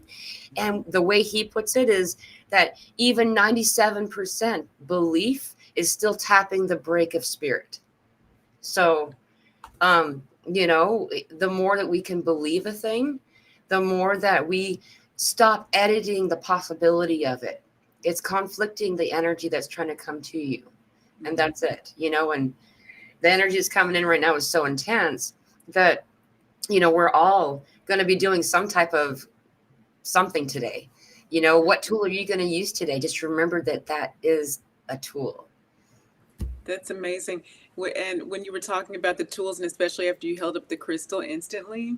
Speaker 1: And the way he puts it is that even 97% belief is still tapping the brake of spirit. So, the more that we can believe a thing, the more that we stop editing the possibility of it. It's conflicting the energy that's trying to come to you. And that's it, and the energy that's coming in right now is so intense that, we're all going to be doing some type of something today. What tool are you going to use today? Just remember that is a tool.
Speaker 2: That's amazing. And when you were talking about the tools, and especially after you held up the crystal instantly,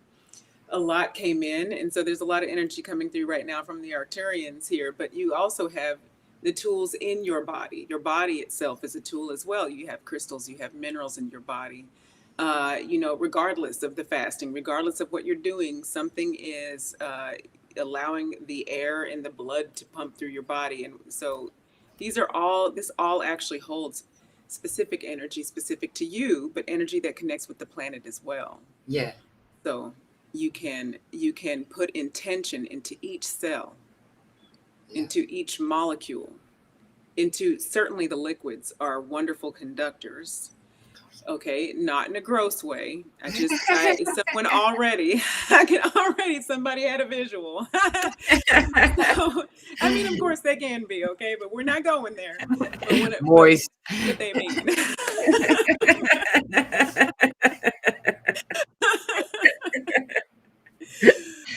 Speaker 2: a lot came in. And so there's a lot of energy coming through right now from the Arturians here. But you also have the tools in your body. Your body itself is a tool as well. You have crystals, you have minerals in your body. Regardless of the fasting, regardless of what you're doing, something is allowing the air and the blood to pump through your body. And so this all actually holds specific energy specific to you, but energy that connects with the planet as well.
Speaker 1: Yeah.
Speaker 2: So you can put intention into each cell, into each molecule, into certainly the liquids are wonderful conductors. Okay, not in a gross way. Somebody had a visual. So, of course they can be, okay, but we're not going there.
Speaker 1: Moist.
Speaker 2: What they mean.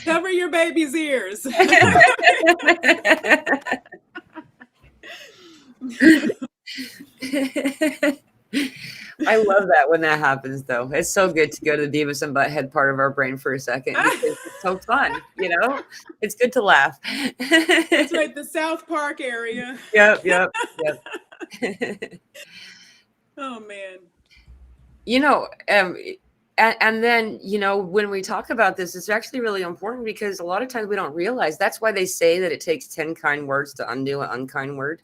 Speaker 2: Cover your baby's ears.
Speaker 1: I love that when that happens, though. It's so good to go to the Beavis and Butthead part of our brain for a second because it's so fun, It's good to laugh.
Speaker 2: That's right, the South Park area.
Speaker 1: Yep.
Speaker 2: Oh, man.
Speaker 1: And then, when we talk about this, it's actually really important because a lot of times we don't realize that's why they say that it takes 10 kind words to undo an unkind word.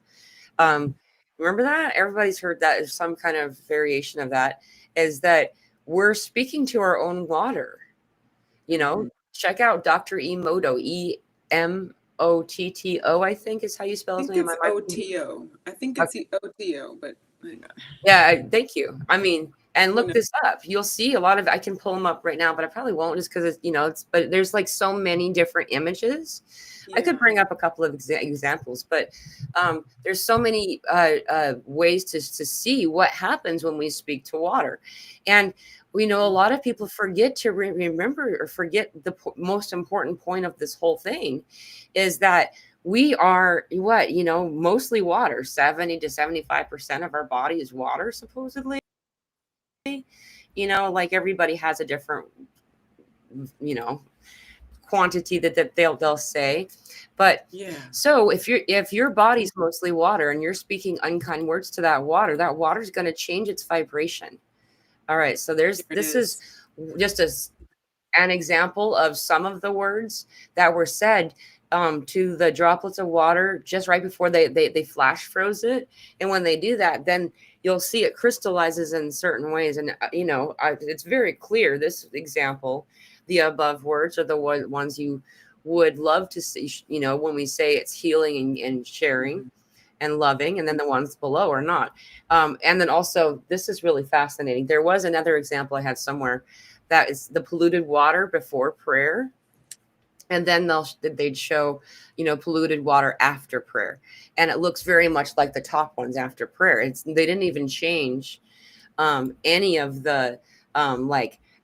Speaker 1: Remember that? Everybody's heard that. There's some kind of variation of that, is that we're speaking to our own water. Check out Dr. Emoto, Emotto, I think is how you spell his name.
Speaker 2: It's OTO. I think it's the OTO, but hang on.
Speaker 1: Yeah, thank you. And look this up. You'll see a lot of, I can pull them up right now, but I probably won't just because but there's like so many different images. Yeah. I could bring up a couple of examples, but there's so many ways to see what happens when we speak to water. And we know a lot of people forget to remember or forget the most important point of this whole thing is that we are mostly water. 70 to 75% of our body is water, supposedly. Like everybody has a different, quantity that they'll say, but yeah. So if your body's mostly water and you're speaking unkind words to that water's going to change its vibration. All right, so this is just an example of some of the words that were said to the droplets of water just right before they flash froze it, and when they do that, then you'll see it crystallizes in certain ways, and it's very clear. This example. The above words are the ones you would love to see, when we say it's healing and sharing and loving, and then the ones below are not. And then also, this is really fascinating. There was another example I had somewhere that is the polluted water before prayer. And then they'd show, polluted water after prayer. And it looks very much like the top ones after prayer. They didn't even change any of the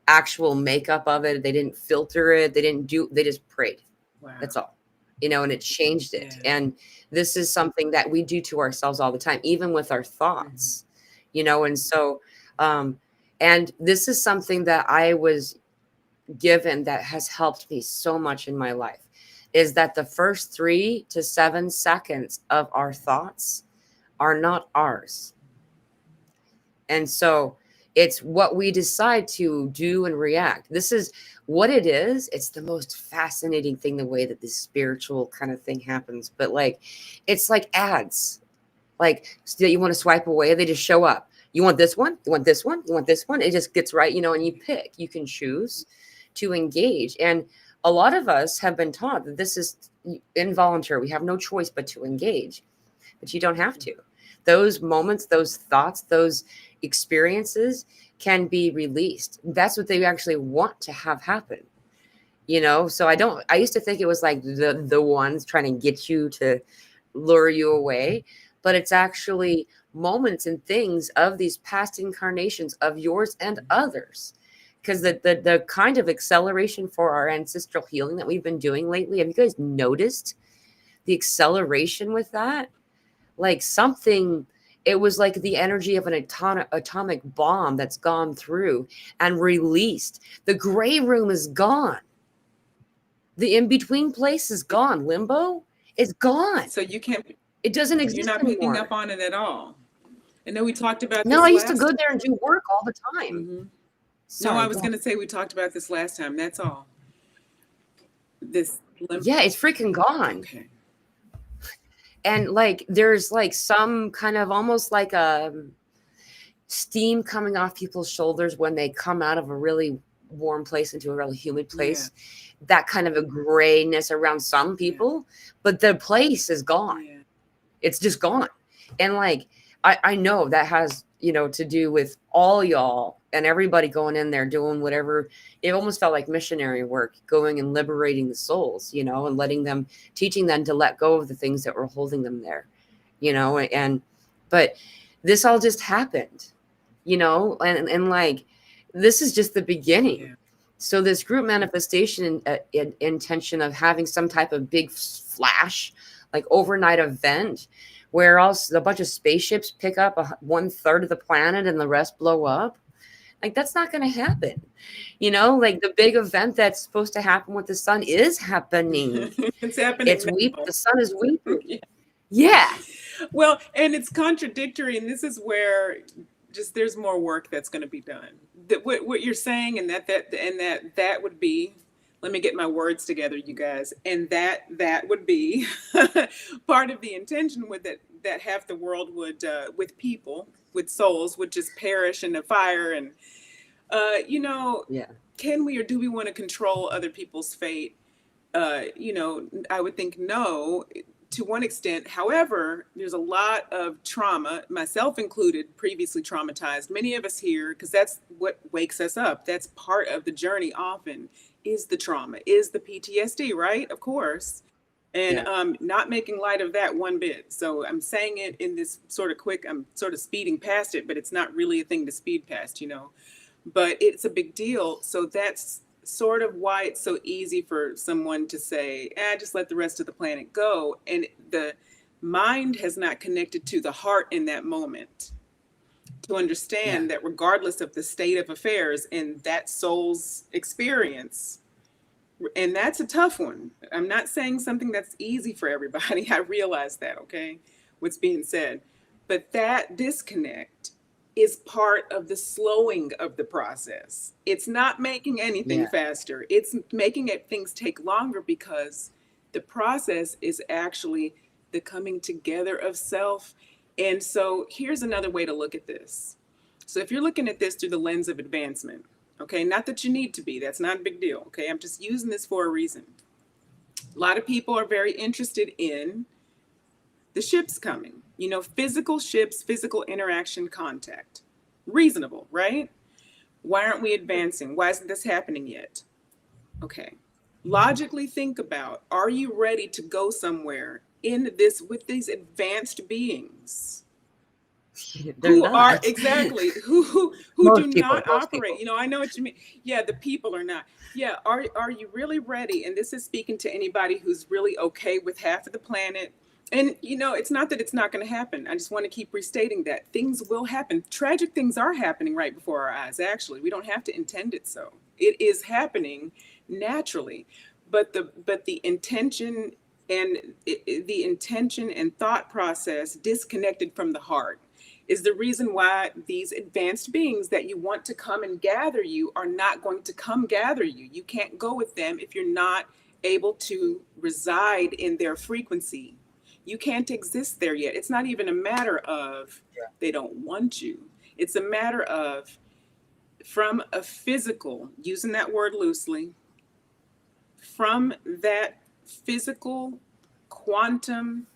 Speaker 1: actual makeup of it. They didn't filter it. They just prayed. Wow. That's all, and it changed it. Yeah. And this is something that we do to ourselves all the time, even with our thoughts, and so, And this is something that I was given that has helped me so much in my life, is that the first 3 to 7 seconds of our thoughts are not ours. And so it's what we decide to do and react. This is what it is. It's the most fascinating thing, the way that this spiritual kind of thing happens. But like, it's like ads, like that you want to swipe away, they just show up. You want this one, you want this one, you want this one. It just gets right, and you pick, you can choose to engage. And a lot of us have been taught that this is involuntary. We have no choice but to engage, but you don't have to. Those moments, those thoughts, those experiences can be released. That's what they actually want to have happen. So I used to think it was like the ones trying to get you to lure you away, but it's actually moments and things of these past incarnations of yours and others. Because the kind of acceleration for our ancestral healing that we've been doing lately, have you guys noticed the acceleration with that? Like something, it was like the energy of an atomic bomb that's gone through and released. The gray room is gone. The in-between place is gone. Limbo is gone.
Speaker 2: So you can't.
Speaker 1: It doesn't exist
Speaker 2: You're not
Speaker 1: anymore.
Speaker 2: picking up on it at all. I know we talked about this.
Speaker 1: No, I used to go there and do work all the time.
Speaker 2: Mm-hmm.
Speaker 1: Sorry,
Speaker 2: no, I was going to say we talked about this last time. That's all.
Speaker 1: Yeah, it's freaking gone.
Speaker 2: Okay.
Speaker 1: And like, there's like some kind of almost like a steam coming off people's shoulders when they come out of a really warm place into a really humid place. Yeah. That kind of a grayness around some people, but the place is gone. Yeah. It's just gone. And like, I know that has, to do with all y'all and everybody going in there doing whatever. It almost felt like missionary work, going and liberating the souls, and letting them, teaching them to let go of the things that were holding them there, but this all just happened, and like, this is just the beginning. Yeah. So this group manifestation intention of having some type of big flash, like overnight event, where else a bunch of spaceships pick up 1/3 of the planet and the rest blow up. Like, that's not going to happen. Like the big event that's supposed to happen with the sun is happening.
Speaker 2: It's happening.
Speaker 1: It's weeping. The sun is weeping. Yeah.
Speaker 2: Well, and it's contradictory. And this is where just there's more work that's going to be done. What you're saying, and that would be, let me get my words together, you guys. And that would be part of the intention with it, that half the world would, with people, with souls, would just perish in the fire. And, can we, or do we want to control other people's fate? I would think no, to one extent. However, there's a lot of trauma, myself included, previously traumatized. Many of us here, because that's what wakes us up. That's part of the journey often, is the trauma, is the PTSD, right? Of course. And not making light of that one bit. So I'm saying it in this sort of quick, I'm sort of speeding past it, but it's not really a thing to speed past, but it's a big deal. So that's sort of why it's so easy for someone to say, just let the rest of the planet go. And the mind has not connected to the heart in that moment to understand that regardless of the state of affairs in that soul's experience, and that's a tough one. I'm not saying something that's easy for everybody. I realize that, okay, what's being said. But that disconnect is part of the slowing of the process. It's not making anything faster. It's making things take longer, because the process is actually the coming together of self. And so here's another way to look at this. So if you're looking at this through the lens of advancement, okay, not that you need to be, that's not a big deal. Okay, I'm just using this for a reason. A lot of people are very interested in the ships coming, physical ships, physical interaction, contact. Reasonable, right? Why aren't we advancing? Why isn't this happening yet? Okay, logically think about, are you ready to go somewhere in this with these advanced beings? Who not. Are exactly who do not operate. I know what you mean. Yeah, the people are not. Yeah, are you really ready? And this is speaking to anybody who's really okay with half of the planet And it's not that it's not going to happen. I just want to keep restating that things will happen. Tragic things are happening right before our eyes, actually. We don't have to intend it so. It is happening naturally. But the intention and the intention and thought process disconnected from the heart is the reason why these advanced beings that you want to come and gather you are not going to come gather you. You can't go with them if you're not able to reside in their frequency. You can't exist there yet. It's not even a matter of they don't want you. It's a matter of, from a physical, using that word loosely, from that physical quantum,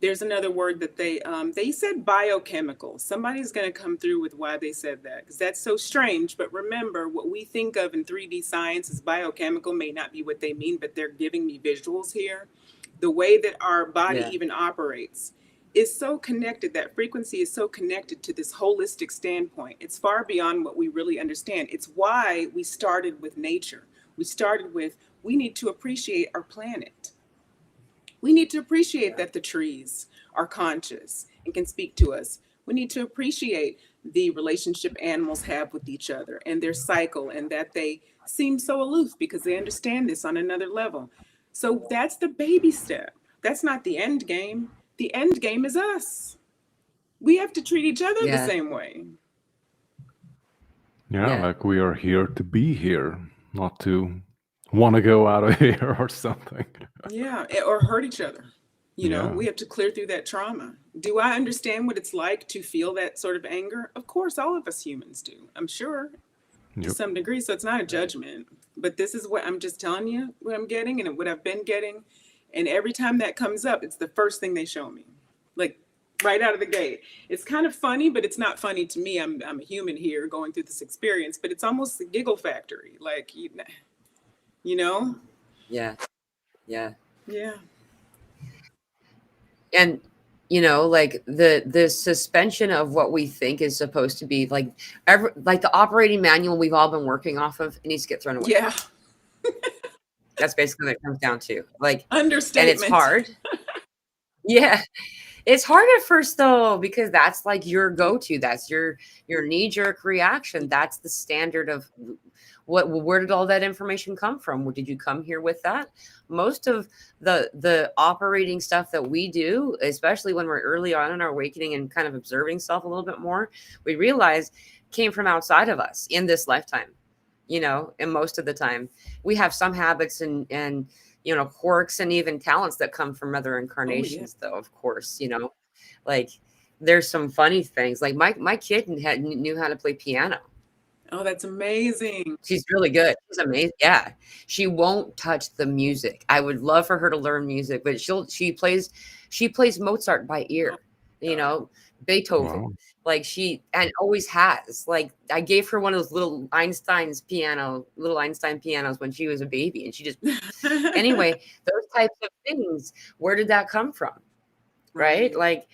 Speaker 2: there's another word that they said biochemical. Somebody's going to come through with why they said that, because that's so strange. But remember, what we think of in 3D science as biochemical may not be what they mean, but they're giving me visuals here. The way that our body even operates is so connected. That frequency is so connected to this holistic standpoint. It's far beyond what we really understand. It's why we started with nature. We started with, we need to appreciate our planet. We need to appreciate that the trees are conscious and can speak to us. We need to appreciate the relationship animals have with each other and their cycle, and that they seem so aloof because they understand this on another level. So that's the baby step. That's not the end game. The end game is us. We have to treat each other the same way.
Speaker 3: Yeah, like we are here to be here, not to want to go out of here or something.
Speaker 2: Yeah, or hurt each other. We have to clear through that trauma. Do I understand what it's like to feel that sort of anger? Of course, all of us humans do, I'm sure, to some degree. So it's not a judgment, but this is what I'm just telling you, what I'm getting and what I've been getting. And every time that comes up, it's the first thing they show me, like right out of the gate. It's kind of funny, but it's not funny to me. I'm a human here going through this experience, but it's almost a giggle factory. Like,
Speaker 1: Yeah. And like the suspension of what we think is supposed to be like the operating manual we've all been working off of, it needs to get thrown away.
Speaker 2: Yeah.
Speaker 1: That's basically what it comes down to. Like,
Speaker 2: understatement.
Speaker 1: And it's hard. Yeah. It's hard at first though, because that's like your go-to. That's your knee-jerk reaction. That's the standard of where did all that information come from? Did you come here with that? Most of the operating stuff that we do, especially when we're early on in our awakening and kind of observing self a little bit more, we realize came from outside of us in this lifetime. And most of the time we have some habits and quirks and even talents that come from other incarnations, though, of course, like there's some funny things. Like my kid knew how to play piano.
Speaker 2: Oh, that's amazing.
Speaker 1: She's really good. She's amazing. Yeah. She won't touch the music. I would love for her to learn music, but she plays Mozart by ear, Beethoven. Wow. Like and always has. Like I gave her one of those little Einstein pianos when she was a baby, and she just anyway, those types of things, where did that come from? Right? Like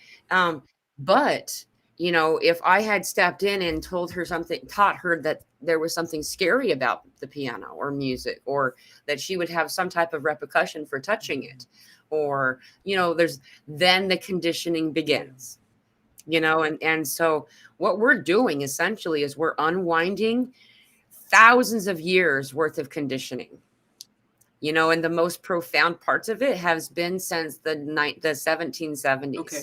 Speaker 1: but if I had stepped in and taught her that there was something scary about the piano or music, or that she would have some type of repercussion for touching it, or then the conditioning begins. And so what we're doing essentially is we're unwinding thousands of years worth of conditioning, and the most profound parts of it has been since the 1770s. Okay.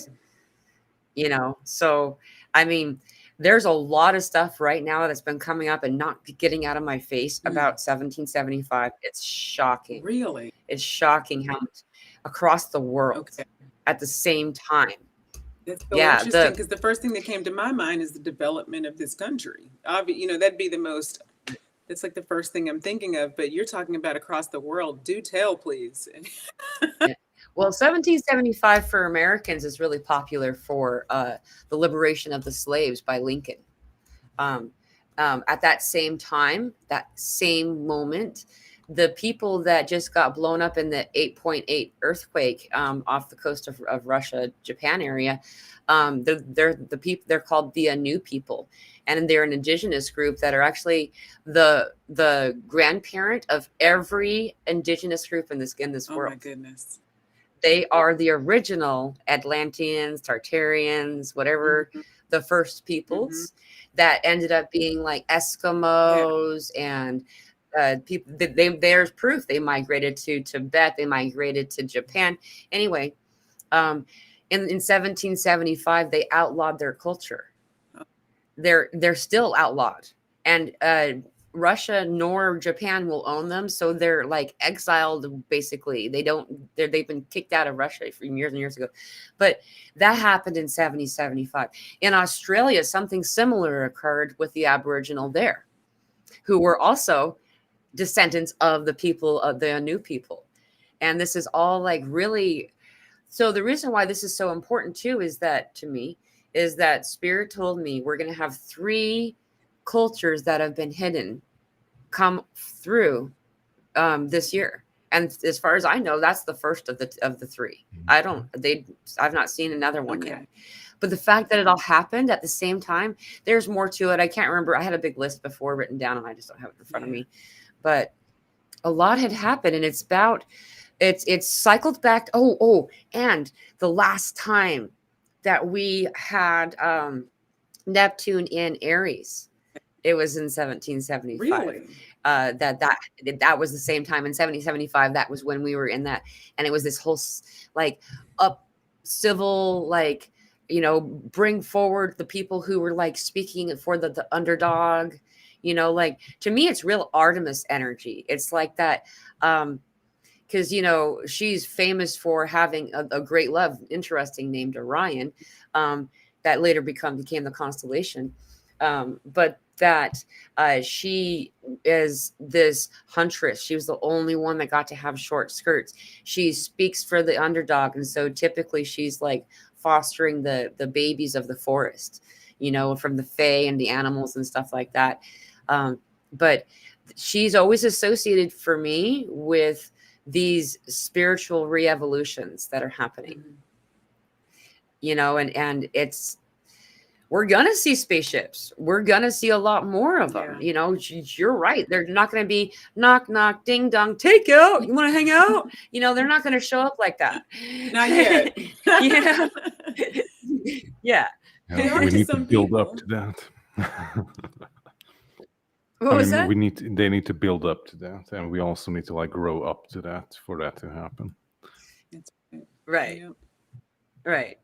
Speaker 1: So I mean, there's a lot of stuff right now that's been coming up and not getting out of my face about 1775. It's shocking.
Speaker 2: Really?
Speaker 1: It's shocking how much across the world at the same time.
Speaker 2: That's so interesting, because the first thing that came to my mind is the development of this country. That'd be the most, that's like the first thing I'm thinking of, but you're talking about across the world. Do tell, please.
Speaker 1: Yeah. Well, 1775 for Americans is really popular for the liberation of the slaves by Lincoln. At that same time, that same moment, the people that just got blown up in the 8.8 earthquake off the coast of Russia, Japan area, they're the people. They're called the Anu people, and they're an indigenous group that are actually the grandparent of every indigenous group in this world.
Speaker 2: Oh my goodness!
Speaker 1: they are the original Atlanteans, Tartarians, whatever,
Speaker 2: Mhm.
Speaker 1: the first peoples that ended up being like
Speaker 2: Yeah.
Speaker 1: Eskimos and people. There's proof they migrated to Tibet, they migrated to Japan. Anyway, um, in 1775 they outlawed their culture.
Speaker 2: Oh,
Speaker 1: They're still outlawed, and Russia nor Japan will own them, so they're like exiled. Basically, they've been kicked out of Russia from years and years ago. But that happened in 1775. In Australia, something similar occurred with the Aboriginal there, who were also descendants of the people of the new people. And this is all like really, so the reason why this is so important too is that, to me, is that Spirit told me we're going to have 3 cultures that have been hidden come through this year. And as far as I know, that's the first of the 3. I've not seen another one yet.
Speaker 2: okay.
Speaker 1: But the fact that it all happened at the same time, there's more to it. I can't remember. I had a big list before written down, and I just don't have it in front of
Speaker 2: Yeah.
Speaker 1: me. But a lot had happened, and it's cycled back. And the last time that we had Neptune in Aries, it was in 1775.
Speaker 2: Really?
Speaker 1: That was the same time in 1775. That was when we were in that, and it was this whole like up civil, like, bring forward the people who were like speaking for the underdog. Like, to me, it's real Artemis energy. It's like that. Because she's famous for having a great love, interesting, named Orion, that later became the constellation. But that she is this huntress. She was the only one that got to have short skirts. She speaks for the underdog, and so typically she's like fostering the babies of the forest, from the fae and the animals and stuff like that. But she's always associated for me with these spiritual re-evolutions that are happening, and we're gonna see spaceships. We're gonna see a lot more of them.
Speaker 2: Yeah.
Speaker 1: You're right. They're not gonna be knock knock ding dong take out. You want to hang out? They're not gonna show up like that.
Speaker 2: Not yet.
Speaker 1: Yeah. Yeah.
Speaker 2: They
Speaker 3: Yeah,
Speaker 2: are
Speaker 3: we
Speaker 2: to
Speaker 3: need to
Speaker 2: some
Speaker 3: build up
Speaker 2: people.
Speaker 3: to that.
Speaker 1: What was that?
Speaker 3: They need to build up to that, and we also need to like grow up to that for that to happen.
Speaker 2: That's right.
Speaker 1: Right.
Speaker 2: Yep.
Speaker 1: Right.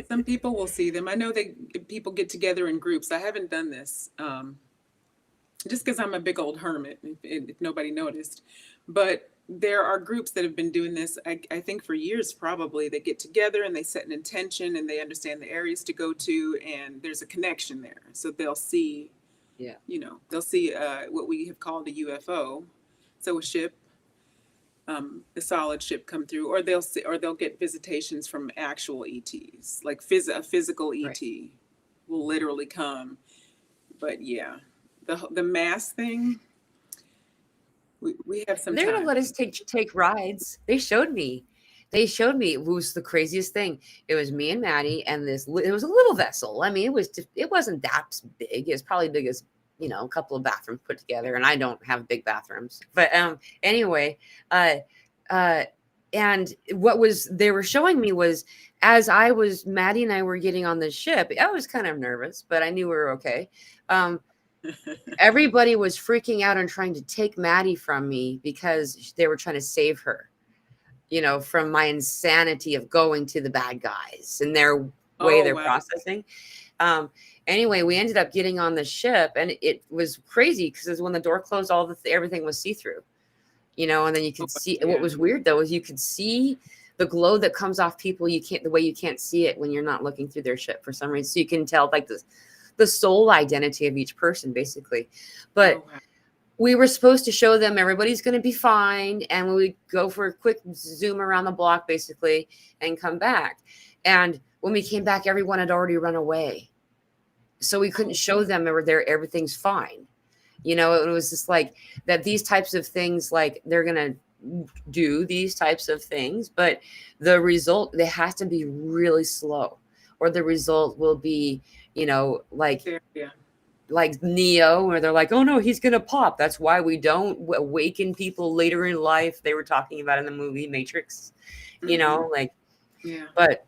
Speaker 2: Some people will see them. I know people get together in groups. I haven't done this just because I'm a big old hermit, if nobody noticed. But there are groups that have been doing this, I think for years probably. They get together and they set an intention and they understand the areas to go to, and there's a connection there. So they'll see,
Speaker 1: Yeah.
Speaker 2: they'll see what we have called a UFO. So a ship, a solid ship come through, or they'll get visitations from actual ETs, like a physical ET
Speaker 1: Right.
Speaker 2: will literally come. But yeah, the mass thing, we have some
Speaker 1: They're gonna
Speaker 2: time.
Speaker 1: let us take rides. They showed me. It was the craziest thing. It was me and Maddie, and it was a little vessel. I mean, it wasn't that big. It was probably big as a couple of bathrooms put together, and I don't have big bathrooms. But anyway, and they were showing me was, as Maddie and I were getting on the ship, I was kind of nervous, but I knew we were okay. Everybody was freaking out and trying to take Maddie from me because they were trying to save her, from my insanity of going to the bad guys and their way they're
Speaker 2: wow.
Speaker 1: processing. Anyway, we ended up getting on the ship, and it was crazy because when the door closed, everything was see-through, and then you could see.
Speaker 2: Yeah.
Speaker 1: What was weird though is you could see the glow that comes off people. The way you can't see it when you're not looking through their ship for some reason. So you can tell like the soul identity of each person, basically. But
Speaker 2: wow.
Speaker 1: we were supposed to show them everybody's going to be fine, and we would go for a quick zoom around the block, basically, and come back. And when we came back, everyone had already run away, so we couldn't show them everything's fine. It was just like that. These types of things, like they're going to do these types of things, but the result, they have to be really slow, or the result will be, like Neo, where they're like, oh no, he's gonna pop. That's why we don't awaken people later in life. They were talking about in the movie Matrix, like,
Speaker 2: Yeah.
Speaker 1: but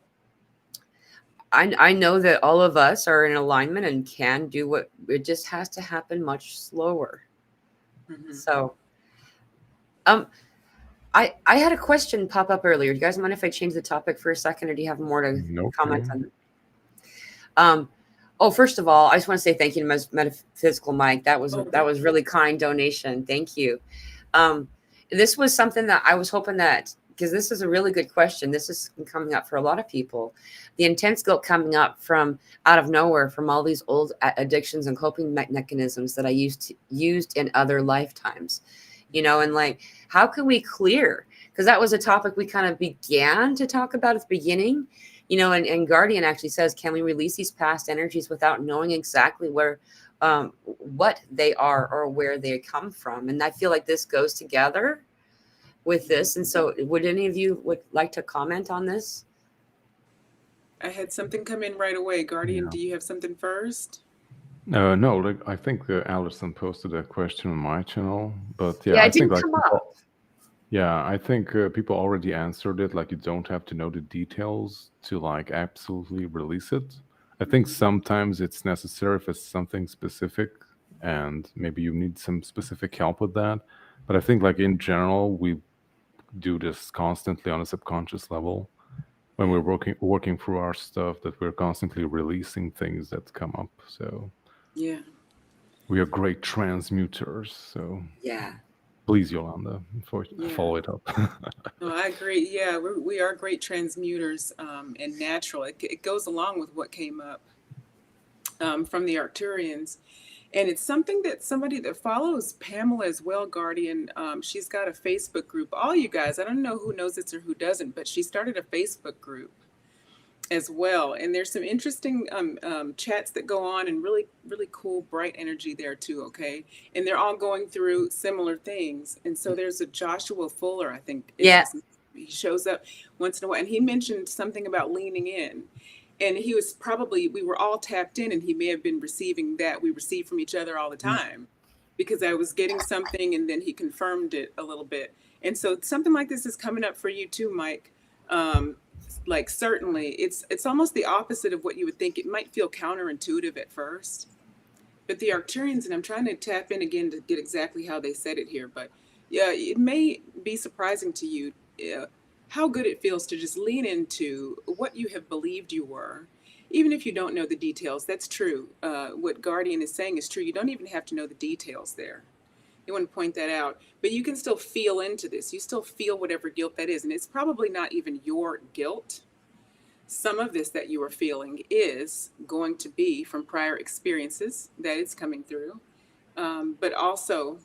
Speaker 1: I know that all of us are in alignment and can do what it just has to happen much slower. So, um, I had a question pop up earlier. Do you guys mind if I change the topic for a second, or do you have more to comment
Speaker 3: Okay.
Speaker 1: on? Oh, first of all, I just want to say thank you to Metaphysical Mike. That was really kind donation. Thank you. This was something that I was hoping that, because this is a really good question. This is coming up for a lot of people. The intense guilt coming up from out of nowhere from all these old addictions and coping mechanisms that I used in other lifetimes. And like, how can we clear? Because that was a topic we kind of began to talk about at the beginning. And Guardian actually says, can we release these past energies without knowing exactly where, what they are or where they come from? And I feel like this goes together with this. And so would any of you would like to comment on this?
Speaker 2: I had something come in right away. Guardian,
Speaker 3: Yeah.
Speaker 2: do you have something first?
Speaker 3: No, like I think Alison posted a question on my channel, but yeah,
Speaker 1: Yeah,
Speaker 3: I
Speaker 1: it
Speaker 3: think
Speaker 1: didn't
Speaker 3: like
Speaker 1: come up.
Speaker 3: yeah, I think people already answered it. Like you don't have to know the details to like absolutely release it. I think sometimes it's necessary if it's something specific, and maybe you need some specific help with that. But I think like in general, we do this constantly on a subconscious level when we're working through our stuff, that we're constantly releasing things that come up. So
Speaker 2: Yeah.
Speaker 3: we are great transmuters. So
Speaker 1: Yeah.
Speaker 3: please, Yolanda,
Speaker 2: Yeah.
Speaker 3: follow it up.
Speaker 2: No, I agree. Yeah, we are great transmuters and natural. It goes along with what came up from the Arturians. And it's something that somebody that follows Pamela as well, Guardian, she's got a Facebook group. All you guys, I don't know who knows this or who doesn't, but she started a Facebook group as well. And there's some interesting chats that go on, and really, really cool, bright energy there too, okay? And they're all going through similar things. And so there's a Joshua Fuller, I think. He shows up once in a while, and he mentioned something about leaning in. And he was we were all tapped in, and he may have been receiving that we receive from each other all the time, because I was getting something and then he confirmed it a little bit. And so something like this is coming up for you too, Mike. Like certainly it's almost the opposite of what you would think. It might feel counterintuitive at first, but the Arcturians, and I'm trying to tap in again to get exactly how they said it here, but yeah, it may be surprising to you how good it feels to just lean into what you have believed you were, even if you don't know the details. That's true. What Guardian is saying is true. You don't even have to know the details there. You want to point that out, but you can still feel into this. You still feel whatever guilt that is. And it's probably not even your guilt. Some of this that you are feeling is going to be from prior experiences that it's coming through. But also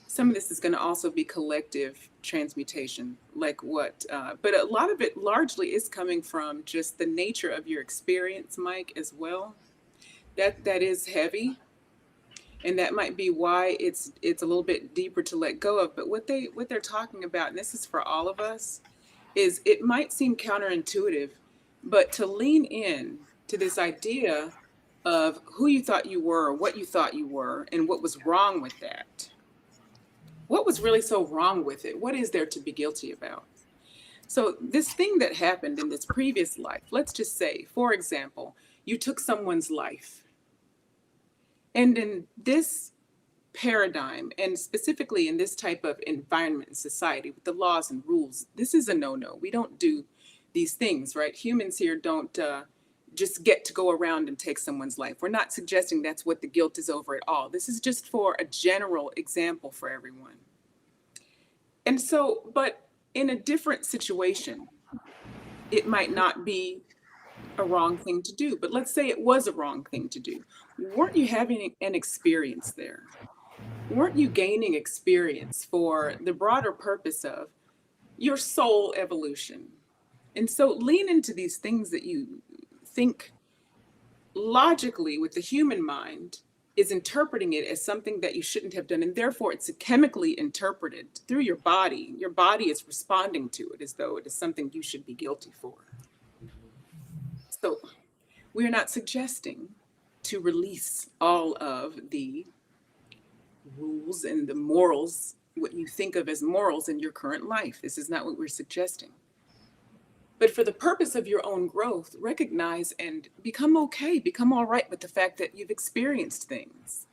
Speaker 2: some of this is going to also be collective transmutation, like what, but a lot of it largely is coming from just the nature of your experience, Mike, as well. That is heavy. And that might be why it's a little bit deeper to let go of. But what they're talking about, and this is for all of us, is it might seem counterintuitive, but to lean in to this idea of who you thought you were, or what you thought you were, and what was wrong with that. What was really so wrong with it? What is there to be guilty about? So this thing that happened in this previous life, let's just say, for example, you took someone's life. And in this paradigm, and specifically in this type of environment and society with the laws and rules, this is a no-no. We don't do these things, right? Humans here don't just get to go around and take someone's life. We're not suggesting that's what the guilt is over at all. This is just for a general example for everyone. And so, but in a different situation, it might not be a wrong thing to do, but let's say it was a wrong thing to do. Weren't you having an experience there? Weren't you gaining experience for the broader purpose of your soul evolution? And so lean into these things that you think logically with the human mind is interpreting it as something that you shouldn't have done. And therefore it's chemically interpreted through your body. Your body is responding to it as though it is something you should be guilty for. So we're not suggesting to release all of the rules and the morals, what you think of as morals in your current life. This is not what we're suggesting. But for the purpose of your own growth, recognize and become okay, become all right with the fact that you've experienced things.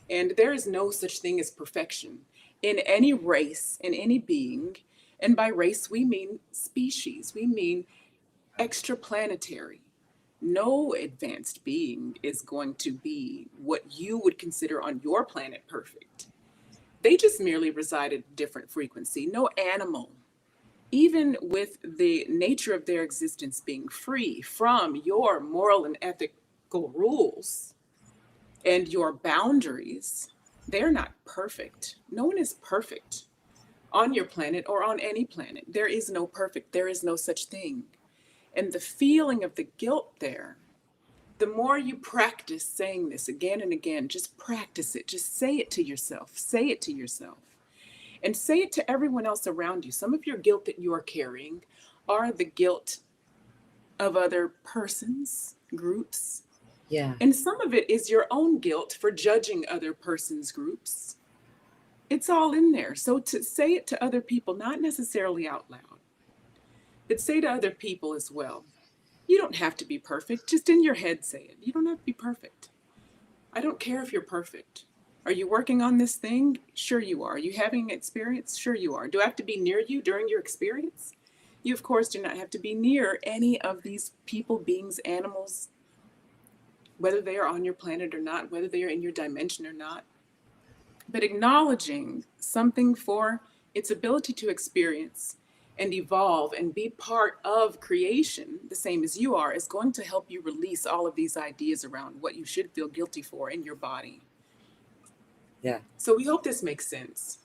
Speaker 2: And there is no such thing as perfection in any race, in any being. And by race, we mean species, we mean extraplanetary. No advanced being is going to be what you would consider on your planet perfect. They just merely reside at a different frequency. No animal, even with the nature of their existence being free from your moral and ethical rules and your boundaries, they're not perfect. No one is perfect on your planet or on any planet. There is no perfect, there is no such thing. And the feeling of the guilt there, the more you practice saying this again and again, just practice it, just say it to yourself, say it to yourself. And say it to everyone else around you. Some of your guilt that you are carrying are the guilt of other persons, groups.
Speaker 1: Yeah.
Speaker 2: And some of it is your own guilt for judging other persons, groups. It's all in there. So to say it to other people, not necessarily out loud, but say to other people as well. You don't have to be perfect. Just in your head, say it. You don't have to be perfect. I don't care if you're perfect. Are you working on this thing? Sure you are. Are you having experience? Sure you are. Do I have to be near you during your experience? You, of course, do not have to be near any of these people, beings, animals, whether they are on your planet or not, whether they are in your dimension or not. But acknowledging something for its ability to experience and evolve and be part of creation, the same as you are, is going to help you release all of these ideas around what you should feel guilty for in your body.
Speaker 1: Yeah.
Speaker 2: So we hope this makes sense.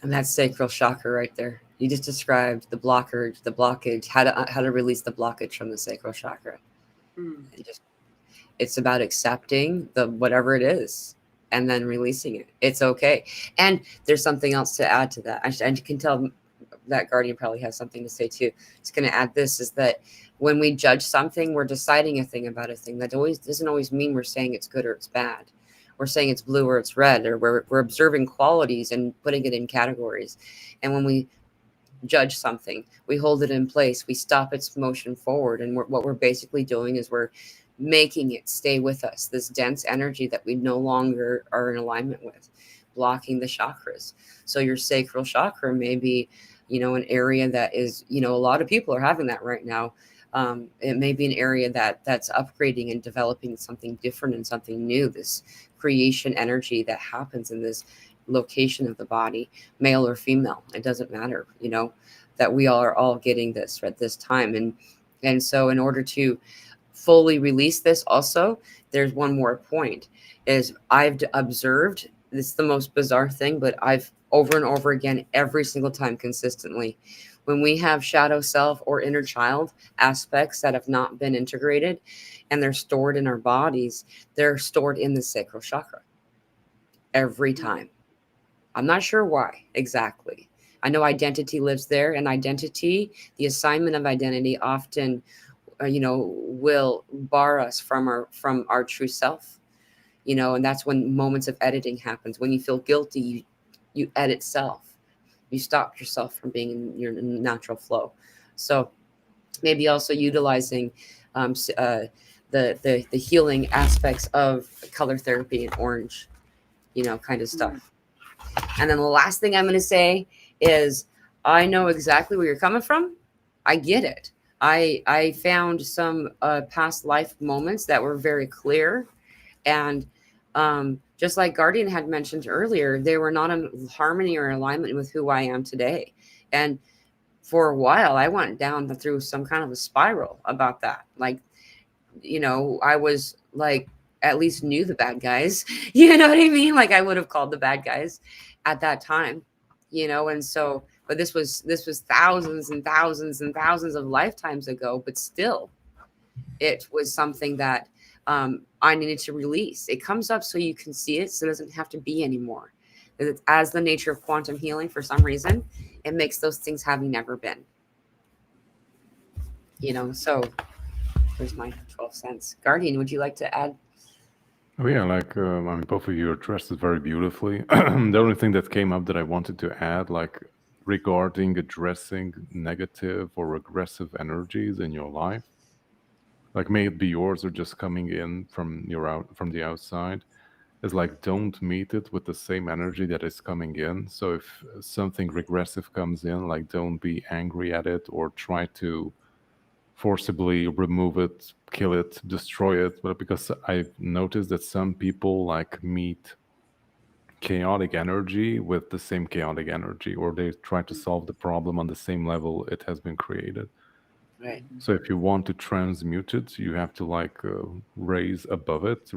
Speaker 1: And that's sacral chakra right there. You just described the blockage, how to release the blockage from the sacral chakra. It's about accepting the whatever it is and then releasing it. It's okay. And there's something else to add to that. I can tell that Guardian probably has something to say too. It's going to add this, is that when we judge something, we're deciding a thing about a thing. That doesn't always mean we're saying it's good or it's bad. We're saying it's blue or it's red, or we're observing qualities and putting it in categories. And when we judge something, we hold it in place, we stop its motion forward. And what we're basically doing is we're making it stay with us, this dense energy that we no longer are in alignment with, blocking the chakras. So your sacral chakra may be, an area that is, a lot of people are having that right now. It may be an area that's upgrading and developing something different and something new, this creation energy that happens in this location of the body, male or female. It doesn't matter, that we are all getting this at this time. And so in order to fully release this, also, there's one more point, is I've observed, this is the most bizarre thing, but I've over and over again, every single time consistently, when we have shadow self or inner child aspects that have not been integrated and they're stored in our bodies, they're stored in the sacral chakra every time. I'm not sure why exactly. I know identity lives there, and identity, the assignment of identity often, will bar us from our true self, and that's when moments of editing happens. When you feel guilty, you edit self. You stop yourself from being in your natural flow. So maybe also utilizing the healing aspects of color therapy and orange, kind of stuff. And then the last thing I'm going to say is, I know exactly where you're coming from. I get it. I found some past life moments that were very clear, and just like Guardian had mentioned earlier, they were not in harmony or alignment with who I am today. And for a while, I went down through some kind of a spiral about that. Like, I was like, at least knew the bad guys, you know what I mean? Like, I would have called the bad guys at that time, and so, but this was thousands and thousands and thousands of lifetimes ago, but still, it was something that I needed to release. It comes up so you can see it, so it doesn't have to be anymore. As the nature of quantum healing, for some reason, it makes those things having never been. So there's my 12 cents. Guardian, would you like to add?
Speaker 3: Oh yeah, both of you addressed it very beautifully. The only thing that came up that I wanted to add, regarding addressing negative or aggressive energies in your life, like may it be yours or just coming in from from the outside, is like don't meet it with the same energy that is coming in. So if something regressive comes in, like don't be angry at it or try to forcibly remove it, kill it, destroy it. But because I've noticed that some people like meet chaotic energy with the same chaotic energy, or they try to solve the problem on the same level it has been created.
Speaker 1: Right.
Speaker 3: So if you want to transmute it, you have to like rise above it,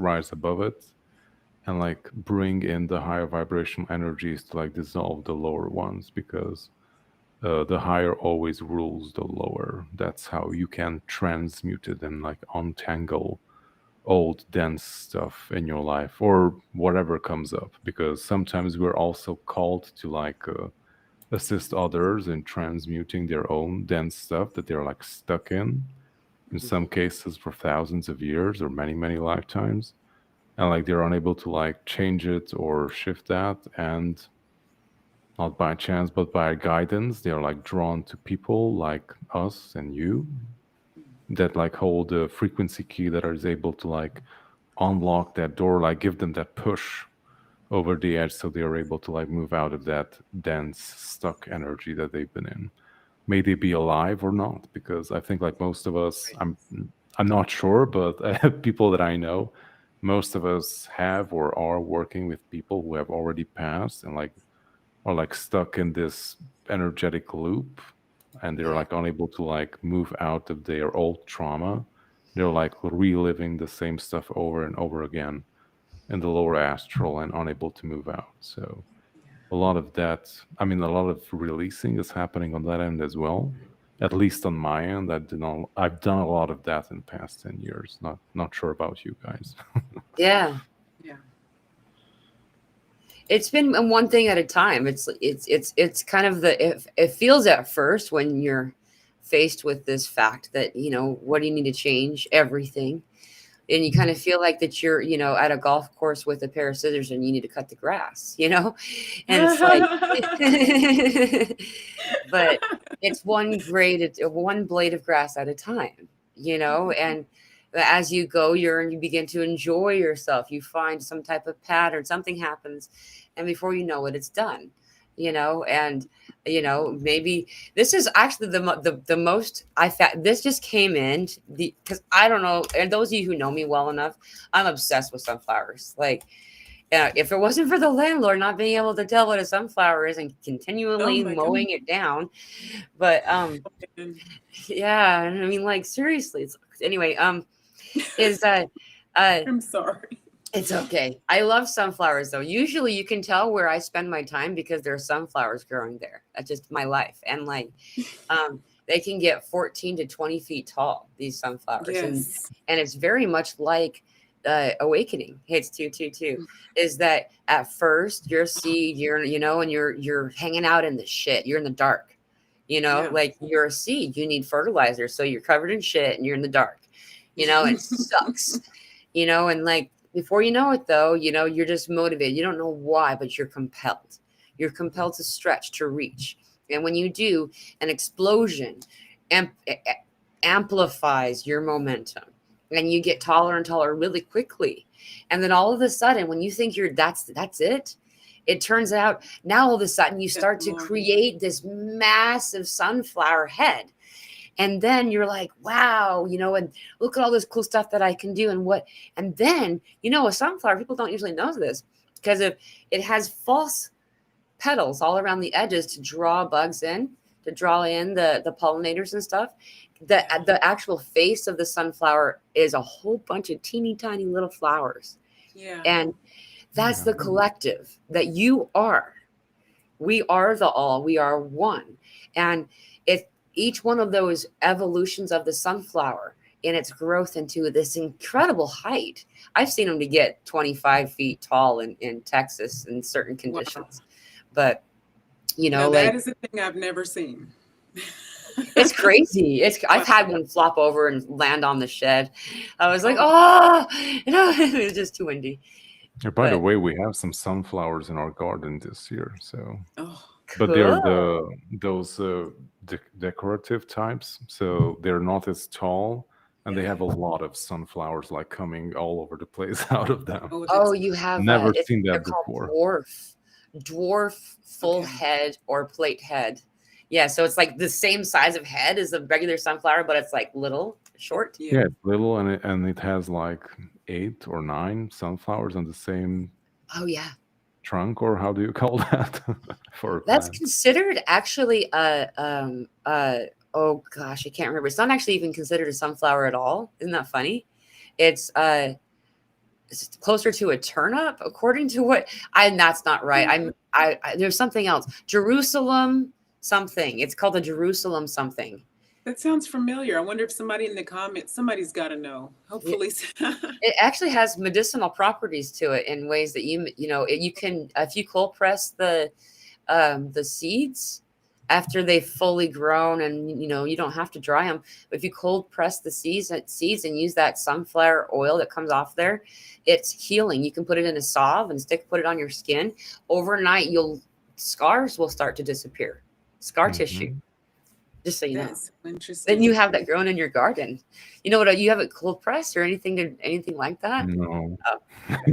Speaker 3: and like bring in the higher vibrational energies to like dissolve the lower ones, because the higher always rules the lower. That's how you can transmute it and like untangle old dense stuff in your life or whatever comes up, because sometimes we're also called to like assist others in transmuting their own dense stuff that they're like stuck in some cases for thousands of years or many lifetimes, and like they're unable to like change it or shift that. And not by chance but by guidance, they're like drawn to people like us and you that like hold a frequency key that is able to like unlock that door, like give them that push over the edge so they are able to like move out of that dense stuck energy that they've been in. May they be alive or not, because I think like most of us, I'm not sure, but people that I know, most of us have or are working with people who have already passed and like are like stuck in this energetic loop, and they're like unable to like move out of their old trauma. They're like reliving the same stuff over and over again in the lower astral and unable to move out. So a lot of that, I mean, a lot of releasing is happening on that end as well. At least on my end, I've done a lot of that in the past 10 years. Not sure about you guys.
Speaker 1: Yeah.
Speaker 2: Yeah.
Speaker 1: It's been one thing at a time. It's kind of it feels at first when you're faced with this fact that, what do you need to change? Everything. And you kind of feel like that you're, at a golf course with a pair of scissors and you need to cut the grass, and it's like, but it's one blade of grass at a time, and as you go, you begin to enjoy yourself. You find some type of pattern, something happens, and before you know it, it's done, and maybe this is actually the most this just came in because I don't know, and those of you who know me well enough, I'm obsessed with sunflowers. Like, if it wasn't for the landlord not being able to tell what a sunflower is and continually mowing it down, but yeah, I mean, like, seriously, anyway, is
Speaker 2: I'm sorry.
Speaker 1: it's okay. I love sunflowers, though. Usually you can tell where I spend my time because there are sunflowers growing there. That's just my life. And like, they can get 14 to 20 feet tall, these sunflowers.
Speaker 2: Yes.
Speaker 1: And it's very much like awakening. Hits 222 is that at first you're a seed, and you're hanging out in the shit. You're in the dark, like you're a seed. You need fertilizer. So you're covered in shit and you're in the dark, it sucks, and like, before you know it, though, you're just motivated. You don't know why, but you're compelled. You're compelled to stretch, to reach. And when you do, an explosion amplifies your momentum. And you get taller and taller really quickly. And then all of a sudden, when you think that's it, it turns out now all of a sudden you start to create this massive sunflower head. And then you're like, wow, and look at all this cool stuff that I can do. And then, a sunflower, people don't usually know this because it has false petals all around the edges to draw bugs in, to draw in the pollinators and stuff. The actual face of the sunflower is a whole bunch of teeny tiny little flowers.
Speaker 2: Yeah.
Speaker 1: And that's the collective that you are. We are the all. We are one. And each one of those evolutions of the sunflower in its growth into this incredible height. I've seen them to get 25 feet tall in Texas in certain conditions. Wow. But,
Speaker 2: that is a thing I've never seen.
Speaker 1: It's crazy. I've had one flop over and land on the shed. I was like, oh, it was just too windy.
Speaker 3: By the way, we have some sunflowers in our garden this year. So but they're
Speaker 1: Cool.
Speaker 3: those decorative types, so they're not as tall, and they
Speaker 2: Yeah.
Speaker 3: have a lot of sunflowers like coming all over the place out of them.
Speaker 2: Oh,
Speaker 1: Oh,
Speaker 2: that's
Speaker 1: you have
Speaker 3: Never
Speaker 1: it's
Speaker 3: seen
Speaker 1: they're
Speaker 3: that
Speaker 1: called
Speaker 3: before.
Speaker 1: dwarf full
Speaker 2: okay.
Speaker 1: head or plate head. Yeah, so it's like the same size of head as a regular sunflower, but it's like little, short.
Speaker 3: Yeah,
Speaker 2: Yeah.
Speaker 3: it's little, and it has like 8 or 9 sunflowers on the same
Speaker 1: Oh yeah.
Speaker 3: trunk, or how do you call that for a
Speaker 1: That's
Speaker 3: plant?
Speaker 1: considered actually oh gosh, I can't remember. It's not actually even considered a sunflower at all. Isn't that funny? It's it's closer to a turnip according to what I and that's not right. I there's something else. Jerusalem something. It's called a Jerusalem something.
Speaker 2: That sounds familiar. I wonder if somebody in the comments, somebody's got to know.
Speaker 1: Yeah,
Speaker 2: Hopefully.
Speaker 1: it actually has medicinal properties to it in ways that you know you can if you cold press the seeds after they've fully grown, and you know you don't have to dry them. But if you cold press the seeds and use that sunflower oil that comes off there, it's healing. You can put it in a salve and put it on your skin. Overnight, you'll scars will start to disappear, scar tissue.
Speaker 3: Hmm.
Speaker 1: Just so you know.
Speaker 2: That's
Speaker 1: Then you
Speaker 2: interesting.
Speaker 1: have that grown in your garden. You know what? You have it cold pressed or anything like that?
Speaker 3: No,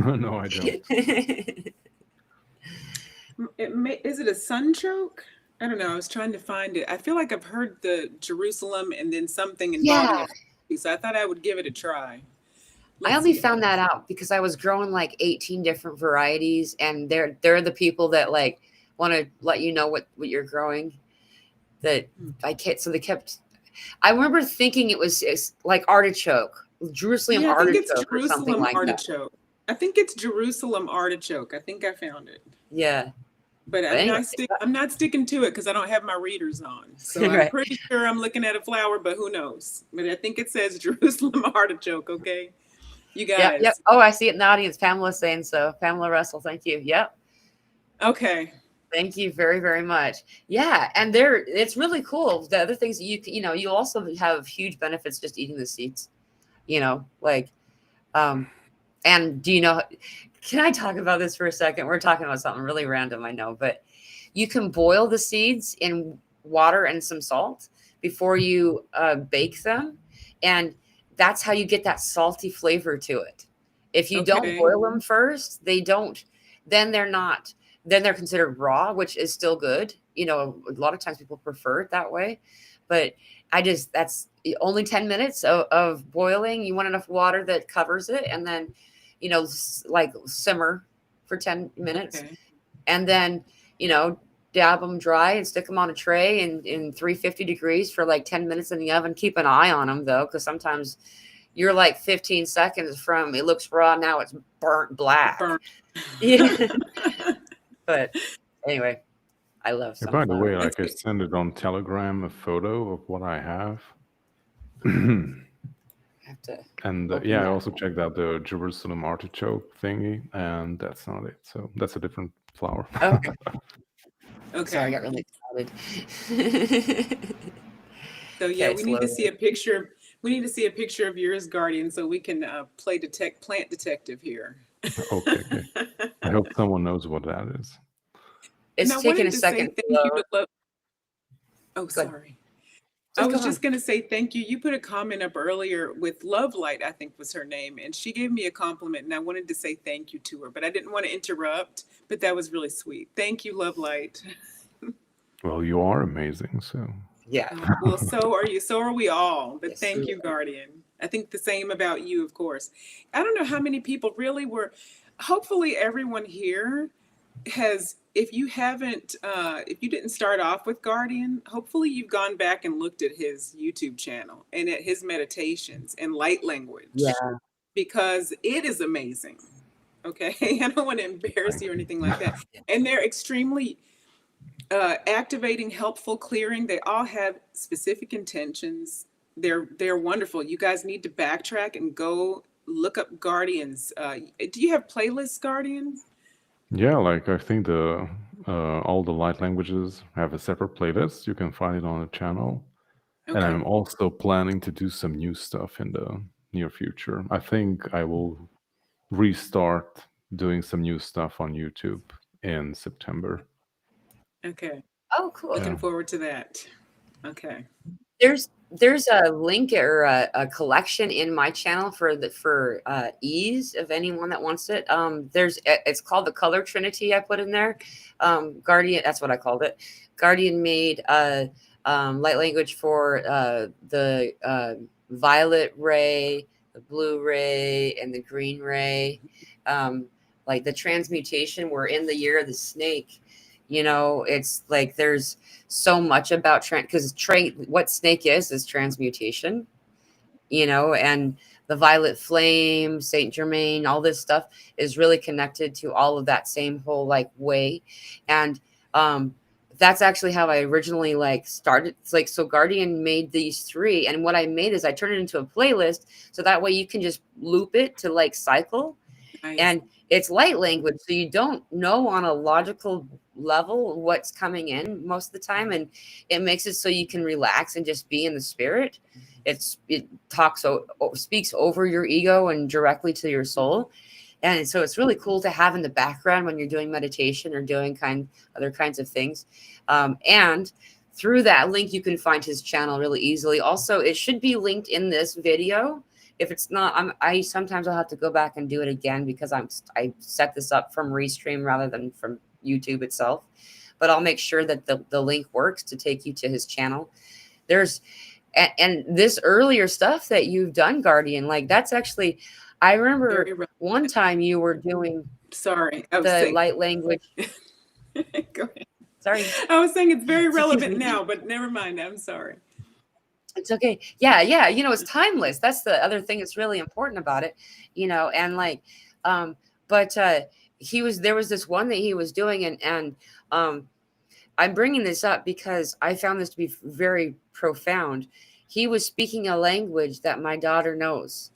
Speaker 1: Oh,
Speaker 3: no, I don't.
Speaker 1: okay.
Speaker 2: Is it a sunchoke? I don't know. I was trying to find it. I feel like I've heard the Jerusalem and then something involving
Speaker 1: Yeah.
Speaker 2: a flower, so I thought I would give it a try.
Speaker 1: I
Speaker 2: Let's
Speaker 1: only
Speaker 2: see.
Speaker 1: found that out because I was growing like 18 different varieties, and they're the people that like want to let you know what you're growing. That
Speaker 2: Hmm.
Speaker 1: I can't. So they kept. I remember thinking it's like artichoke, Jerusalem
Speaker 2: Yeah, I think it's
Speaker 1: artichoke, or something
Speaker 2: Jerusalem
Speaker 1: like that.
Speaker 2: artichoke. I think it's Jerusalem artichoke. I think I found it.
Speaker 1: Yeah.
Speaker 2: But
Speaker 1: But anyway,
Speaker 2: I'm not sticking to it because I don't have my readers on. So I'm
Speaker 1: right.
Speaker 2: pretty sure I'm looking at a flower, but who knows? But I think it says Jerusalem artichoke. Okay, you
Speaker 1: Yep. Yep.
Speaker 2: guys.
Speaker 1: Oh, I see it in the audience. Pamela's saying so. Pamela Russell. Thank you. Yep.
Speaker 2: Okay.
Speaker 1: Thank you very, very much. Yeah, and it's really cool. The other things that you know, you also have huge benefits just eating the seeds. You know, like, and do you know? Can I talk about this for a second? We're talking about something really random, I know, but you can boil the seeds in water and some salt before you bake them, and that's how you get that salty flavor to it. If you don't
Speaker 2: Okay.
Speaker 1: boil them first, they don't. Then they're not. Then they're considered raw, which is still good. You know, a lot of times people prefer it that way, but that's only 10 minutes of boiling. You want enough water that covers it, and then like simmer for 10 minutes,
Speaker 2: Okay.
Speaker 1: and then you know dab them dry and stick them on a tray in 350 degrees for like 10 minutes in the oven. Keep an eye on them though, because sometimes you're like 15 seconds from it looks raw, now it's burnt black.
Speaker 2: Burn.
Speaker 1: Yeah. But anyway, I love
Speaker 3: By the way,
Speaker 1: sunflower.
Speaker 2: That's
Speaker 3: like I
Speaker 2: good.
Speaker 3: send it on Telegram a photo of what I have.
Speaker 1: I have to
Speaker 3: And
Speaker 1: open
Speaker 3: yeah, I
Speaker 1: that.
Speaker 3: also checked out the Jerusalem artichoke thingy, and that's not it. So that's a different flower.
Speaker 1: Okay. Sorry, I
Speaker 2: Okay.
Speaker 1: got really excited.
Speaker 2: So yeah,
Speaker 1: Okay,
Speaker 2: we
Speaker 1: it's
Speaker 2: need to
Speaker 1: loading.
Speaker 2: see a picture. We need to see a picture of yours, Guardian, so we can play plant detective here.
Speaker 3: Okay, okay. I hope someone knows what that is.
Speaker 2: And I
Speaker 1: It's taking a
Speaker 2: wanted to say
Speaker 1: second to
Speaker 2: thank you
Speaker 1: load.
Speaker 2: to Love. Oh,
Speaker 1: Good.
Speaker 2: sorry. I
Speaker 1: Just go
Speaker 2: was
Speaker 1: on.
Speaker 2: just going to say thank you. You put a comment up earlier with Love Light, I think was her name, and she gave me a compliment, and I wanted to say thank you to her, but I didn't want to interrupt. But that was really sweet. Thank you, Love Light.
Speaker 3: Well, you are amazing, so
Speaker 1: Yeah.
Speaker 2: Well, so are you. So are we all. But
Speaker 1: Yes.
Speaker 2: thank you, Guardian. I think the same about you, of course. I don't know how many people really were. Hopefully, everyone here has, if you haven't, if you didn't start off with Guardian, hopefully you've gone back and looked at his YouTube channel and at his meditations and light language,
Speaker 1: Yeah.
Speaker 2: because it is amazing. Okay. I don't want to embarrass
Speaker 3: thank
Speaker 2: you or
Speaker 3: you.
Speaker 2: anything like that. And they're extremely activating, helpful, clearing. They all have specific intentions. They're wonderful. You guys need to backtrack and go look up Guardians. Do you have playlists, Guardian?
Speaker 3: Yeah, like I think the all the light languages have a separate playlist. You can find it on the channel. And
Speaker 2: Okay.
Speaker 3: I'm also planning to do some new stuff in the near future. I think I will restart doing some new stuff on YouTube in September.
Speaker 2: Okay.
Speaker 1: Oh, cool.
Speaker 2: Looking
Speaker 3: Yeah.
Speaker 2: forward to that. Okay.
Speaker 1: There's a link or a collection in my channel for ease of anyone that wants it. It's called the Color Trinity. I put in there. Guardian, that's what I called it. Guardian made light language for the violet ray, the blue ray, and the green ray. Like the transmutation. We're in the year of the snake. It's like there's so much about because what snake is transmutation, and the violet flame, Saint Germain, all this stuff is really connected to all of that same whole like way. And that's actually how I originally like started. It's like, so Guardian made these three, and what I made is I turned it into a playlist, so that way you can just loop it to like cycle.
Speaker 2: Nice.
Speaker 1: And it's light language, so you don't know on a logical level what's coming in most of the time, and it makes it so you can relax and just be in the spirit. It speaks over your ego and directly to your soul, and so it's really cool to have in the background when you're doing meditation or doing other kinds of things. And through that link, you can find his channel really easily. Also, it should be linked in this video. If it's not, sometimes I'll have to go back and do it again because I set this up from Restream rather than from YouTube itself. But I'll make sure that the link works to take you to his channel. And this earlier stuff that you've done, Guardian, like that's actually, I remember one time you were doing the light language.
Speaker 2: Go ahead.
Speaker 1: Sorry.
Speaker 2: I was saying it's very relevant now, but never mind. I'm sorry.
Speaker 1: It's okay. Yeah. It's timeless. That's the other thing that's really important about it, and like, but there was this one that he was doing, and I'm bringing this up because I found this to be very profound. He was speaking a language that my daughter knows.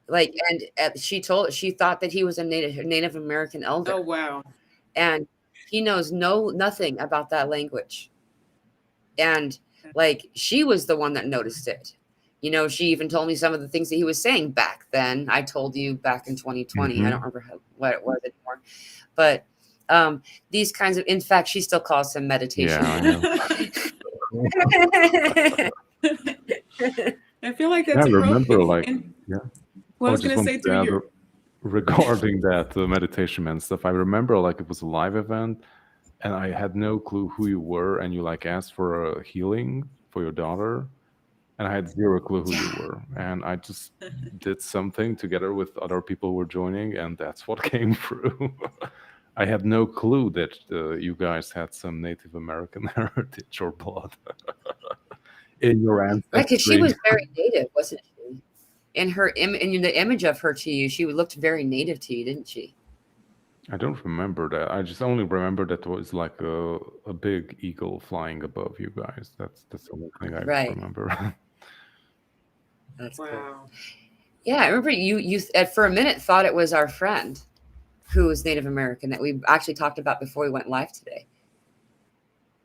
Speaker 1: Like, and she thought that he was a Native American elder.
Speaker 2: Oh, wow.
Speaker 1: And he knows nothing about that language. And like, she was the one that noticed it. She even told me some of the things that he was saying back then. I told you back in 2020.
Speaker 3: Mm-hmm.
Speaker 1: I don't remember what it was anymore. But these kinds of, in fact, she still calls him meditation.
Speaker 3: Yeah, I know.
Speaker 2: I feel like that's
Speaker 3: I remember,
Speaker 2: appropriate. Well, I was going to say
Speaker 3: regarding that meditation man stuff. I remember like it was a live event, and I had no clue who you were, and you like asked for a healing for your daughter, and I had zero clue who you were, and I just did something together with other people who were joining, and that's what came through. I had no clue that you guys had some Native American heritage or blood in your ancestry.
Speaker 1: Right, because she was very native, wasn't she? In the image of her to you, she looked very native to you, didn't she?
Speaker 3: I don't remember that. I just only remember that it was like a big eagle flying above you guys. That's the only thing I remember.
Speaker 1: That's
Speaker 2: wow.
Speaker 1: Cool. Yeah, I remember you for a minute thought it was our friend who was Native American that we actually talked about before we went live today.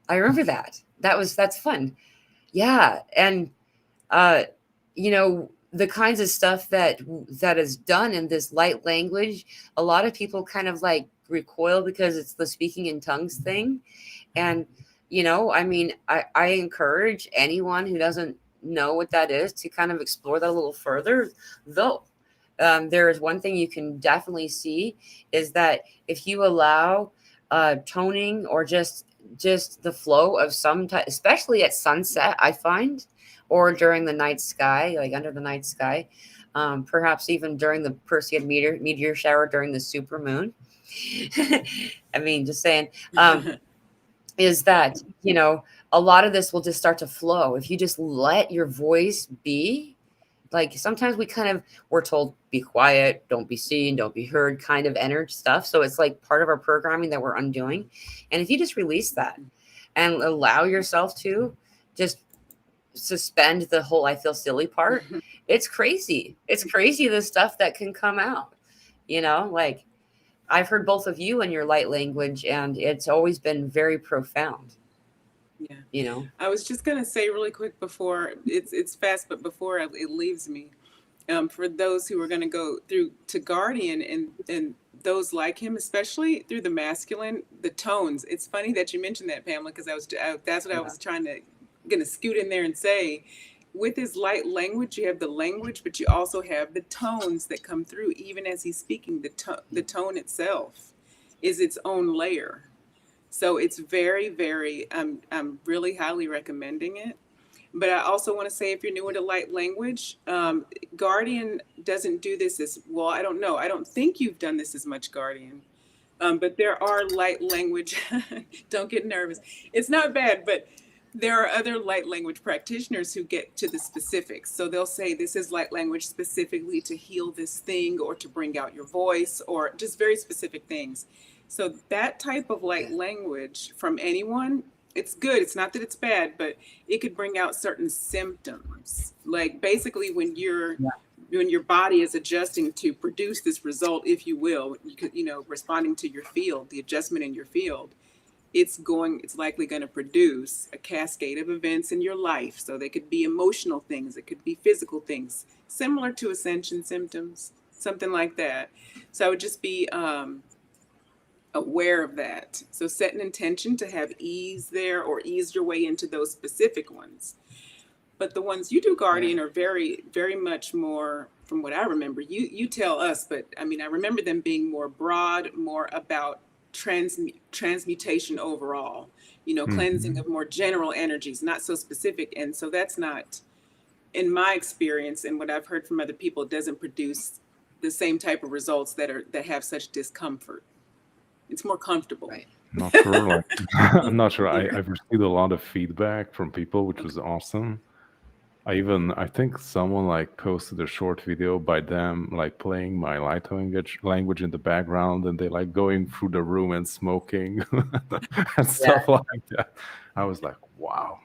Speaker 1: I remember that. That's fun. Yeah, and the kinds of stuff that is done in this light language, a lot of people kind of like recoil because it's the speaking in tongues thing. And, I encourage anyone who doesn't know what that is to kind of explore that a little further, though. There is one thing you can definitely see is that if you allow toning or just the flow of some type, especially at sunset, I find, or during the night sky, like under the night sky, perhaps even during the Perseid meteor shower during the supermoon. I mean, just saying, is that, a lot of this will just start to flow. If you just let your voice be, like sometimes we're told, be quiet, don't be seen, don't be heard kind of energy stuff. So it's like part of our programming that we're undoing. And if you just release that and allow yourself to just suspend the whole I feel silly part, it's crazy. It's crazy the stuff that can come out. Like I've heard both of you in your light language, and it's always been very profound.
Speaker 2: Yeah. I was just going to say really quick before it's fast, but before it leaves me, for those who are going to go through to Guardian and those like him, especially through the masculine, the tones. It's funny that you mentioned that, Pamela, because that's what I was gonna scoot in there and say. With his light language, you have the language, but you also have the tones that come through, even as he's speaking. The tone itself is its own layer. So it's very, very, I'm really highly recommending it. But I also want to say, if you're new into light language, Guardian doesn't do this as well. I don't know. I don't think you've done this as much, Guardian. But there are light language. Don't get nervous. It's not bad, but there are other light language practitioners who get to the specifics. So they'll say this is light language specifically to heal this thing or to bring out your voice or just very specific things. So that type of light language from anyone, it's good. It's not that it's bad, but it could bring out certain symptoms. Like basically when your body is adjusting to produce this result, if you will, responding to your field, the adjustment in your field, it's likely going to produce a cascade of events in your life. So they could be emotional things, it could be physical things, similar to ascension symptoms, something like that. So I would just be aware of that. So set an intention to have ease there or ease your way into those specific ones. But the ones you do, Guardian, are very, very much more, from what I remember, you tell us, but I mean, I remember them being more broad, more about transmutation overall, cleansing of more general energies, not so specific. And so that's not, in my experience and what I've heard from other people, it doesn't produce the same type of results that have such discomfort. It's more comfortable.
Speaker 1: Right.
Speaker 3: Not sure. I'm not sure. I've received a lot of feedback from people, which was awesome. I think someone posted a short video by them playing my light language in the background, and they going through the room and smoking and stuff like that. I was like, wow,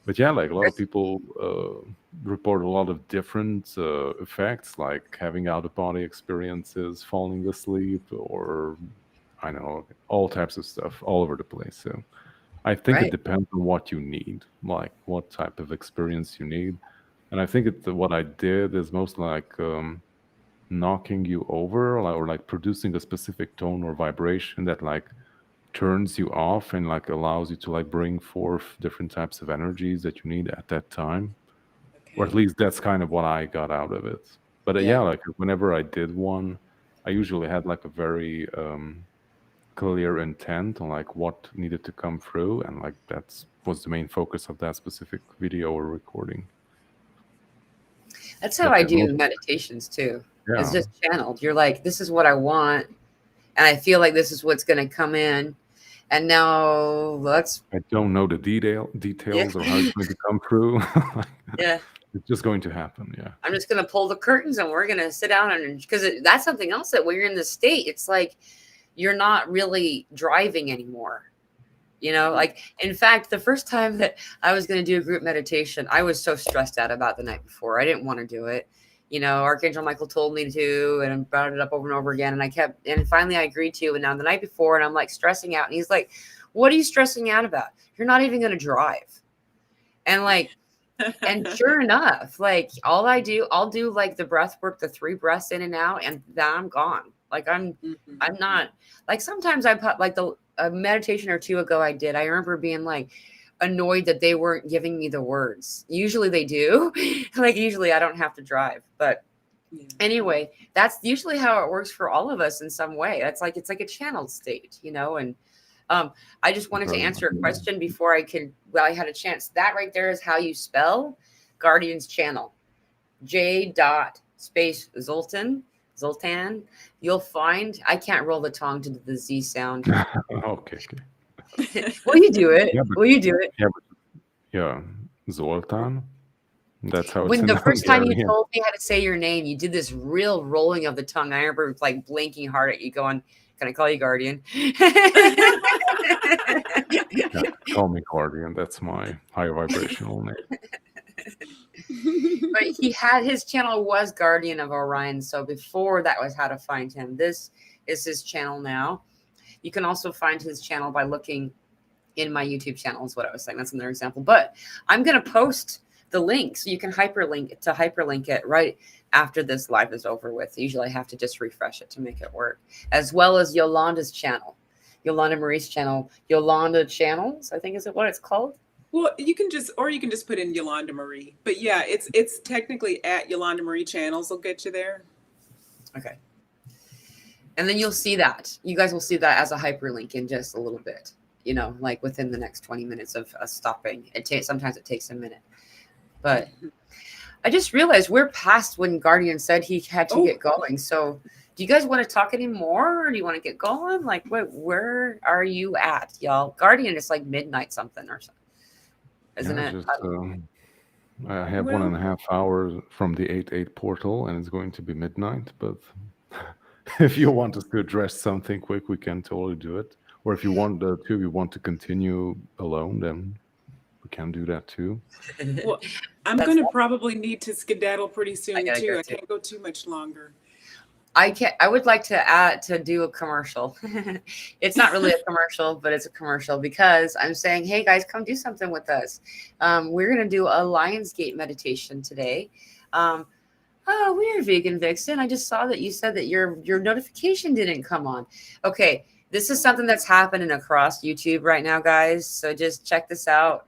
Speaker 3: But yeah, a lot of people report a lot of different effects, like having out-of-body experiences, falling asleep, or I know all types of stuff all over the place. So I think it depends on what you need, like what type of experience you need. And I think what I did is most knocking you over, or producing a specific tone or vibration that turns you off and allows you to bring forth different types of energies that you need at that time. Or at least that's kind of what I got out of it. But whenever I did one, I usually had a very clear intent on what needed to come through, and that was the main focus of that specific video or recording.
Speaker 1: That's how I do meditations too.
Speaker 3: Yeah.
Speaker 1: It's just channeled. You're like, this is what I want, and I feel like this is what's going to come in. And now I
Speaker 3: don't know the details or how it's going to come through. It's just going to happen. Yeah.
Speaker 1: I'm just going to pull the curtains and we're going to sit down, and because that's something else that when you're in the state, it's like you're not really driving anymore. In fact, the first time that I was going to do a group meditation, I was so stressed out about the night before. I didn't want to do it. Archangel Michael told me to, and I brought it up over and over again. And finally I agreed to. And now the night before, and I'm stressing out. And he's like, what are you stressing out about? You're not even going to drive. And and sure enough, I'll do the breath work, the 3 breaths in and out, and then I'm gone. I'm not sometimes I put a meditation or two ago I remember being annoyed that they weren't giving me the words. Usually they do. Usually I don't have to drive. But anyway, that's usually how it works for all of us in some way. It's like a channeled state, and I just wanted to answer a question before I had a chance. That right there is how you spell Guardian's channel. Zoltan. You'll find, I can't roll the tongue to the Z sound.
Speaker 3: Okay.
Speaker 1: Will you do it? Will you do it?
Speaker 3: Yeah, Zoltan. That's how it's
Speaker 1: when the first time you told me how to say your name, you did this real rolling of the tongue. I remember blinking hard at you going, can I call you Guardian?
Speaker 3: Call me Guardian. That's my high vibrational name.
Speaker 1: But his channel was Guardian of Orion. So before that was how to find him. This is his channel now. You can also find his channel by looking in my YouTube channel is what I was saying. That's another example. But I'm going to post the link, so you can hyperlink it right after this live is over with. Usually I have to just refresh it to make it work, as well as Yolanda's channel, Yolanda Marie's channel, Yolanda Channels, I think is it what it's called.
Speaker 2: Well, you can just put in Yolanda Marie. But yeah, it's technically at Yolanda Marie Channels. Will get you there.
Speaker 1: Okay. And then you'll see that. You guys will see that as a hyperlink in just a little bit, like within the next 20 minutes of us stopping. Sometimes it takes a minute. But I just realized we're past when Guardian said he had to get going. So do you guys want to talk anymore, or do you want to get going? Like, where are you at, y'all? Guardian is like midnight something or something. Isn't it?
Speaker 3: I have 1.5 hours from the 8/8 portal, and it's going to be midnight. But if you want us to address something quick, we can totally do it. Or if you want to continue alone, then we can do that too.
Speaker 2: Well, I'm going to probably need to skedaddle pretty soon too. I can't go too much longer.
Speaker 1: I would like to do a commercial. It's not really a commercial, but it's a commercial because I'm saying, hey guys, come do something with us. We're going to do a Lionsgate meditation today. Oh, we're Vegan Vixen. I just saw that you said that your notification didn't come on. Okay. This is something that's happening across YouTube right now, guys. So just check this out.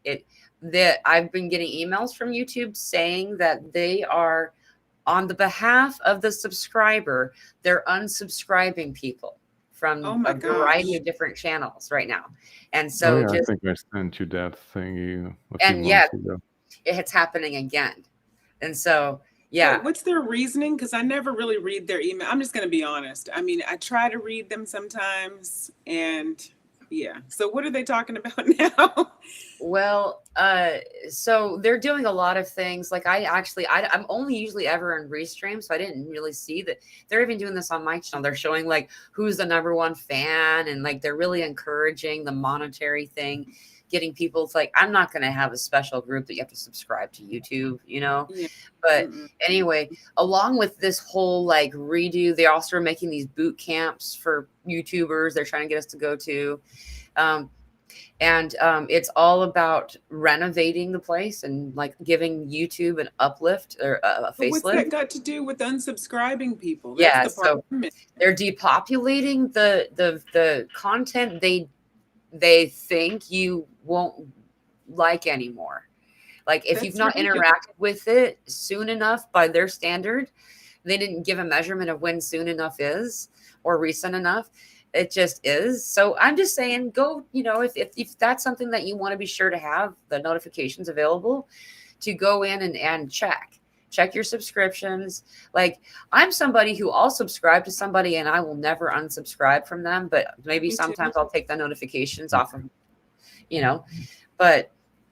Speaker 1: I've been getting emails from YouTube saying that they are, on the behalf of the subscriber, they're unsubscribing people from a variety of different channels right now. And so
Speaker 3: I think I sent you that thingy a few months ago.
Speaker 1: It's happening again. And so, yeah.
Speaker 2: What's their reasoning? Because I never really read their email. I'm just going to be honest. I mean, I try to read them sometimes, and yeah. So what are they talking about now?
Speaker 1: Well, so they're doing a lot of things. Like I'm only usually ever in Restream, so I didn't really see that they're even doing this on my channel. They're showing like who's the #1 fan, and like they're really encouraging the monetary thing, getting people to like, I'm not going to have a special group that you have to subscribe to YouTube, Yeah. But anyway, along with this whole like redo, they're also making these boot camps for YouTubers. They're trying to get us to go to. It's all about renovating the place and like giving YouTube an uplift or a facelift.
Speaker 2: What's that got to do with unsubscribing people?
Speaker 1: That's so they're depopulating the content they think you won't like anymore. Like if you've not interacted with it soon enough by their standard, they didn't give a measurement of when soon enough is or recent enough. It just is. So I'm just saying, go, if that's something that you want to be sure to have the notifications available, to go in and check your subscriptions. Like I'm somebody who I'll subscribe to somebody and I will never unsubscribe from them, but maybe sometimes I'll take the notifications off of, but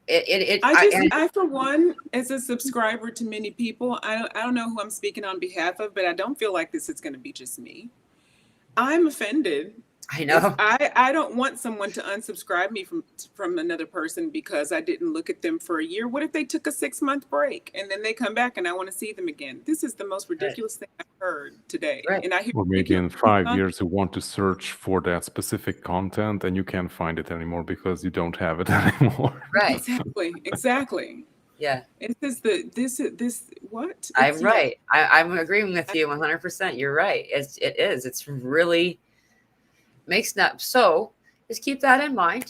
Speaker 2: I for one, as a subscriber to many people, I don't know who I'm speaking on behalf of, but I don't feel like this is going to be just me. I'm offended.
Speaker 1: I know.
Speaker 2: I don't want someone to unsubscribe me from another person because I didn't look at them for a year. What if they took a 6-month break and then they come back and I want to see them again? This is the most ridiculous thing I've heard today.
Speaker 1: Right.
Speaker 2: And I hear,
Speaker 3: or maybe in 5 years you want to search for that specific content and you can't find it anymore because you don't have it anymore.
Speaker 1: Right.
Speaker 2: Exactly.
Speaker 1: Yeah.
Speaker 2: This what?
Speaker 1: I'm right. I'm agreeing with you 100%. You're right. It's really makes up. So just keep that in mind,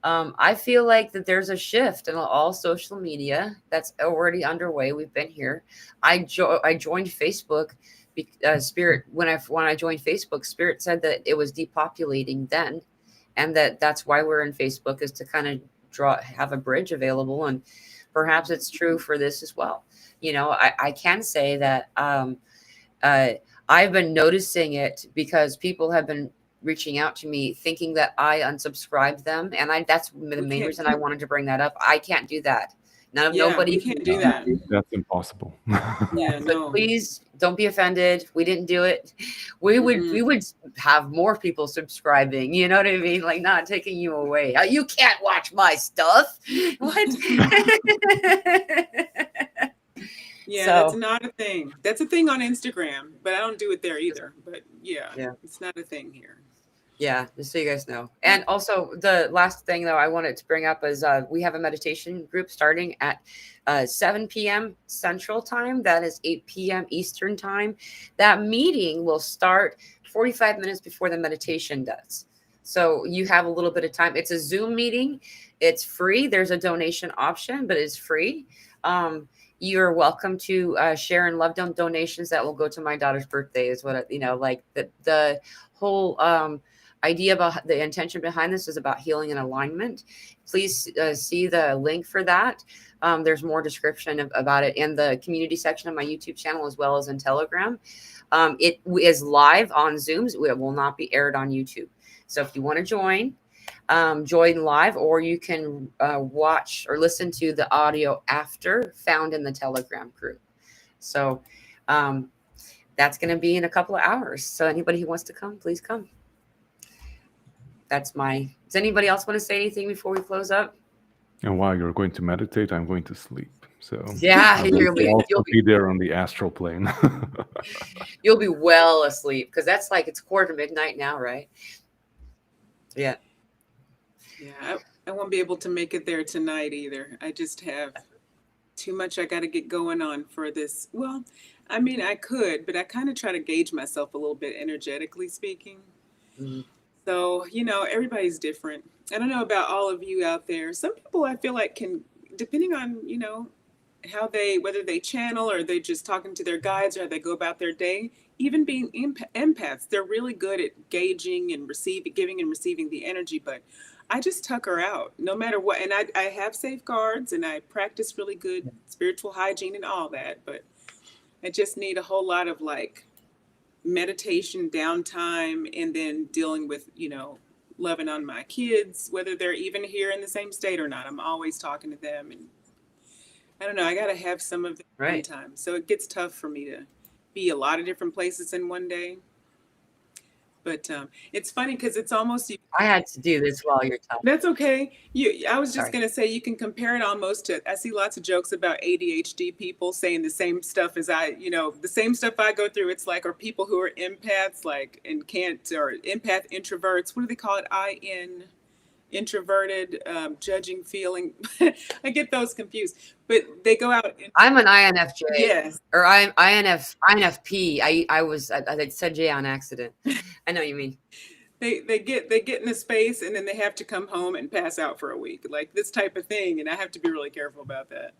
Speaker 1: I feel like that there's a shift in all social media that's already underway. We've been here. I joined Facebook. Spirit, when I joined Facebook, Spirit said that it was depopulating then, and that's why we're in Facebook, is to kind of have a bridge available, and perhaps it's true for this as well. I can say that I've been noticing it because people have been reaching out to me thinking that I unsubscribed them, and that's the main reason I wanted to bring that up. I can't do that. Nobody
Speaker 2: can do that.
Speaker 3: That's impossible.
Speaker 2: No.
Speaker 1: Please don't be offended. We didn't do it. We would have more people subscribing. You know what I mean? Like, not taking you away. You can't watch my stuff. What?
Speaker 2: Yeah, that's not a thing. That's a thing on Instagram, but I don't do it there either. But yeah, it's not a thing here.
Speaker 1: Yeah, just so you guys know. And also, the last thing though I wanted to bring up is we have a meditation group starting at 7 p.m. Central Time. That is 8 p.m. Eastern Time. That meeting will start 45 minutes before the meditation does. So you have a little bit of time. It's a Zoom meeting. It's free. There's a donation option, but it's free. You're welcome to share and love donations that will go to my daughter's birthday. Is what like the whole idea about the intention behind this is about healing and alignment. Please see the link for that. There's more description about it in the community section of my YouTube channel, as well as in Telegram. It is live on Zooms. It will not be aired on YouTube. So if you want to join live, or you can watch or listen to the audio after, found in the Telegram group. So that's going to be in a couple of hours. So anybody who wants to come, please come. Does anybody else want to say anything before we close up?
Speaker 3: And while you're going to meditate, I'm going to sleep. So
Speaker 1: yeah,
Speaker 3: you'll be there on the astral plane.
Speaker 1: You'll be well asleep, because that's like, it's 1:45 now, right? Yeah.
Speaker 2: Yeah, I won't be able to make it there tonight either. I just have too much I got to get going on for this. Well, I mean, I could, but I kind of try to gauge myself a little bit, energetically speaking.
Speaker 1: Mm-hmm.
Speaker 2: So, everybody's different. I don't know about all of you out there. Some people I feel like can, depending on, how whether they channel or they just talking to their guides, or how they go about their day, even being empaths, they're really good at gauging and giving and receiving the energy. But I just tuck her out no matter what. And I have safeguards, and I practice really good spiritual hygiene and all that. But I just need a whole lot of meditation, downtime, and then dealing with, loving on my kids, whether they're even here in the same state or not. I'm always talking to them, and I don't know, I got to have some of the time. So it gets tough for me to be a lot of different places in one day. But it's funny because it's almost...
Speaker 1: I had to do this while you're talking.
Speaker 2: That's okay. I was just going to say, you can compare it almost to... I see lots of jokes about ADHD people saying the same stuff as the same stuff I go through. It's like, or people who are empaths, and can't, or empath introverts. What do they call it? Introverted, judging, feeling. I get those confused, but they go out.
Speaker 1: I'm an INFJ.
Speaker 2: Yes.
Speaker 1: Or I'm INFP. I said J on accident. I know what you mean.
Speaker 2: They get in a space, and then they have to come home and pass out for a week, like this type of thing. And I have to be really careful about that.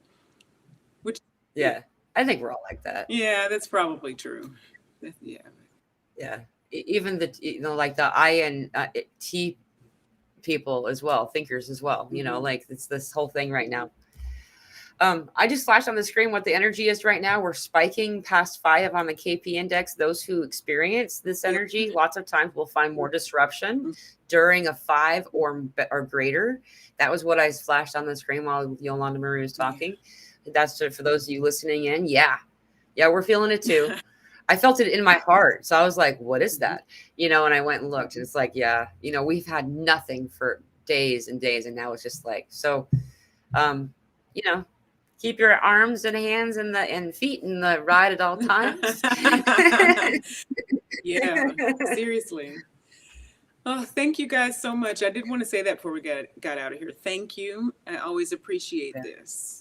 Speaker 1: I think we're all like that.
Speaker 2: Yeah, that's probably true. Yeah.
Speaker 1: Yeah. Even the the INT people as well, thinkers as well, it's this whole thing right now. I just flashed on the screen what the energy is right now. We're spiking past 5 on the KP index. Those who experience this energy lots of times will find more disruption during a 5 or greater. That was what I flashed on the screen while Yolanda Marie was talking. That's for those of you listening in. Yeah, we're feeling it too. I felt it in my heart. So I was like, what is that? And I went and looked, and it's like, we've had nothing for days and days. And now it's just like, so, keep your arms and hands and feet in the ride at all times.
Speaker 2: Yeah, seriously. Oh, thank you guys so much. I did want to say that before we got out of here. Thank you. I always appreciate this.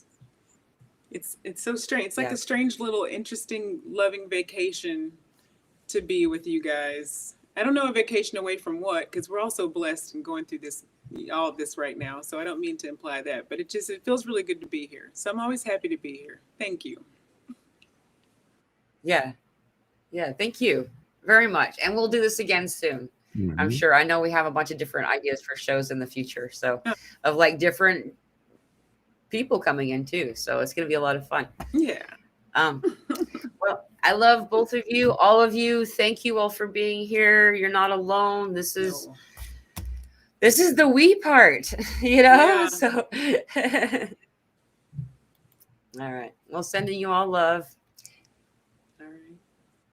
Speaker 2: It's so strange. It's like a strange little interesting loving vacation to be with you guys. I don't know a vacation away from what, because we're all so blessed and going through all of this right now. So I don't mean to imply that, but it feels really good to be here. So I'm always happy to be here. Thank you.
Speaker 1: Yeah. Thank you very much. And we'll do this again soon. Mm-hmm. I'm sure. I know we have a bunch of different ideas for shows in the future. So of different people coming in too, so it's going to be a lot of fun. Well, I love both of you, all of you. Thank you all for being here. You're not alone. This is the we part, so all right, well, sending you all love.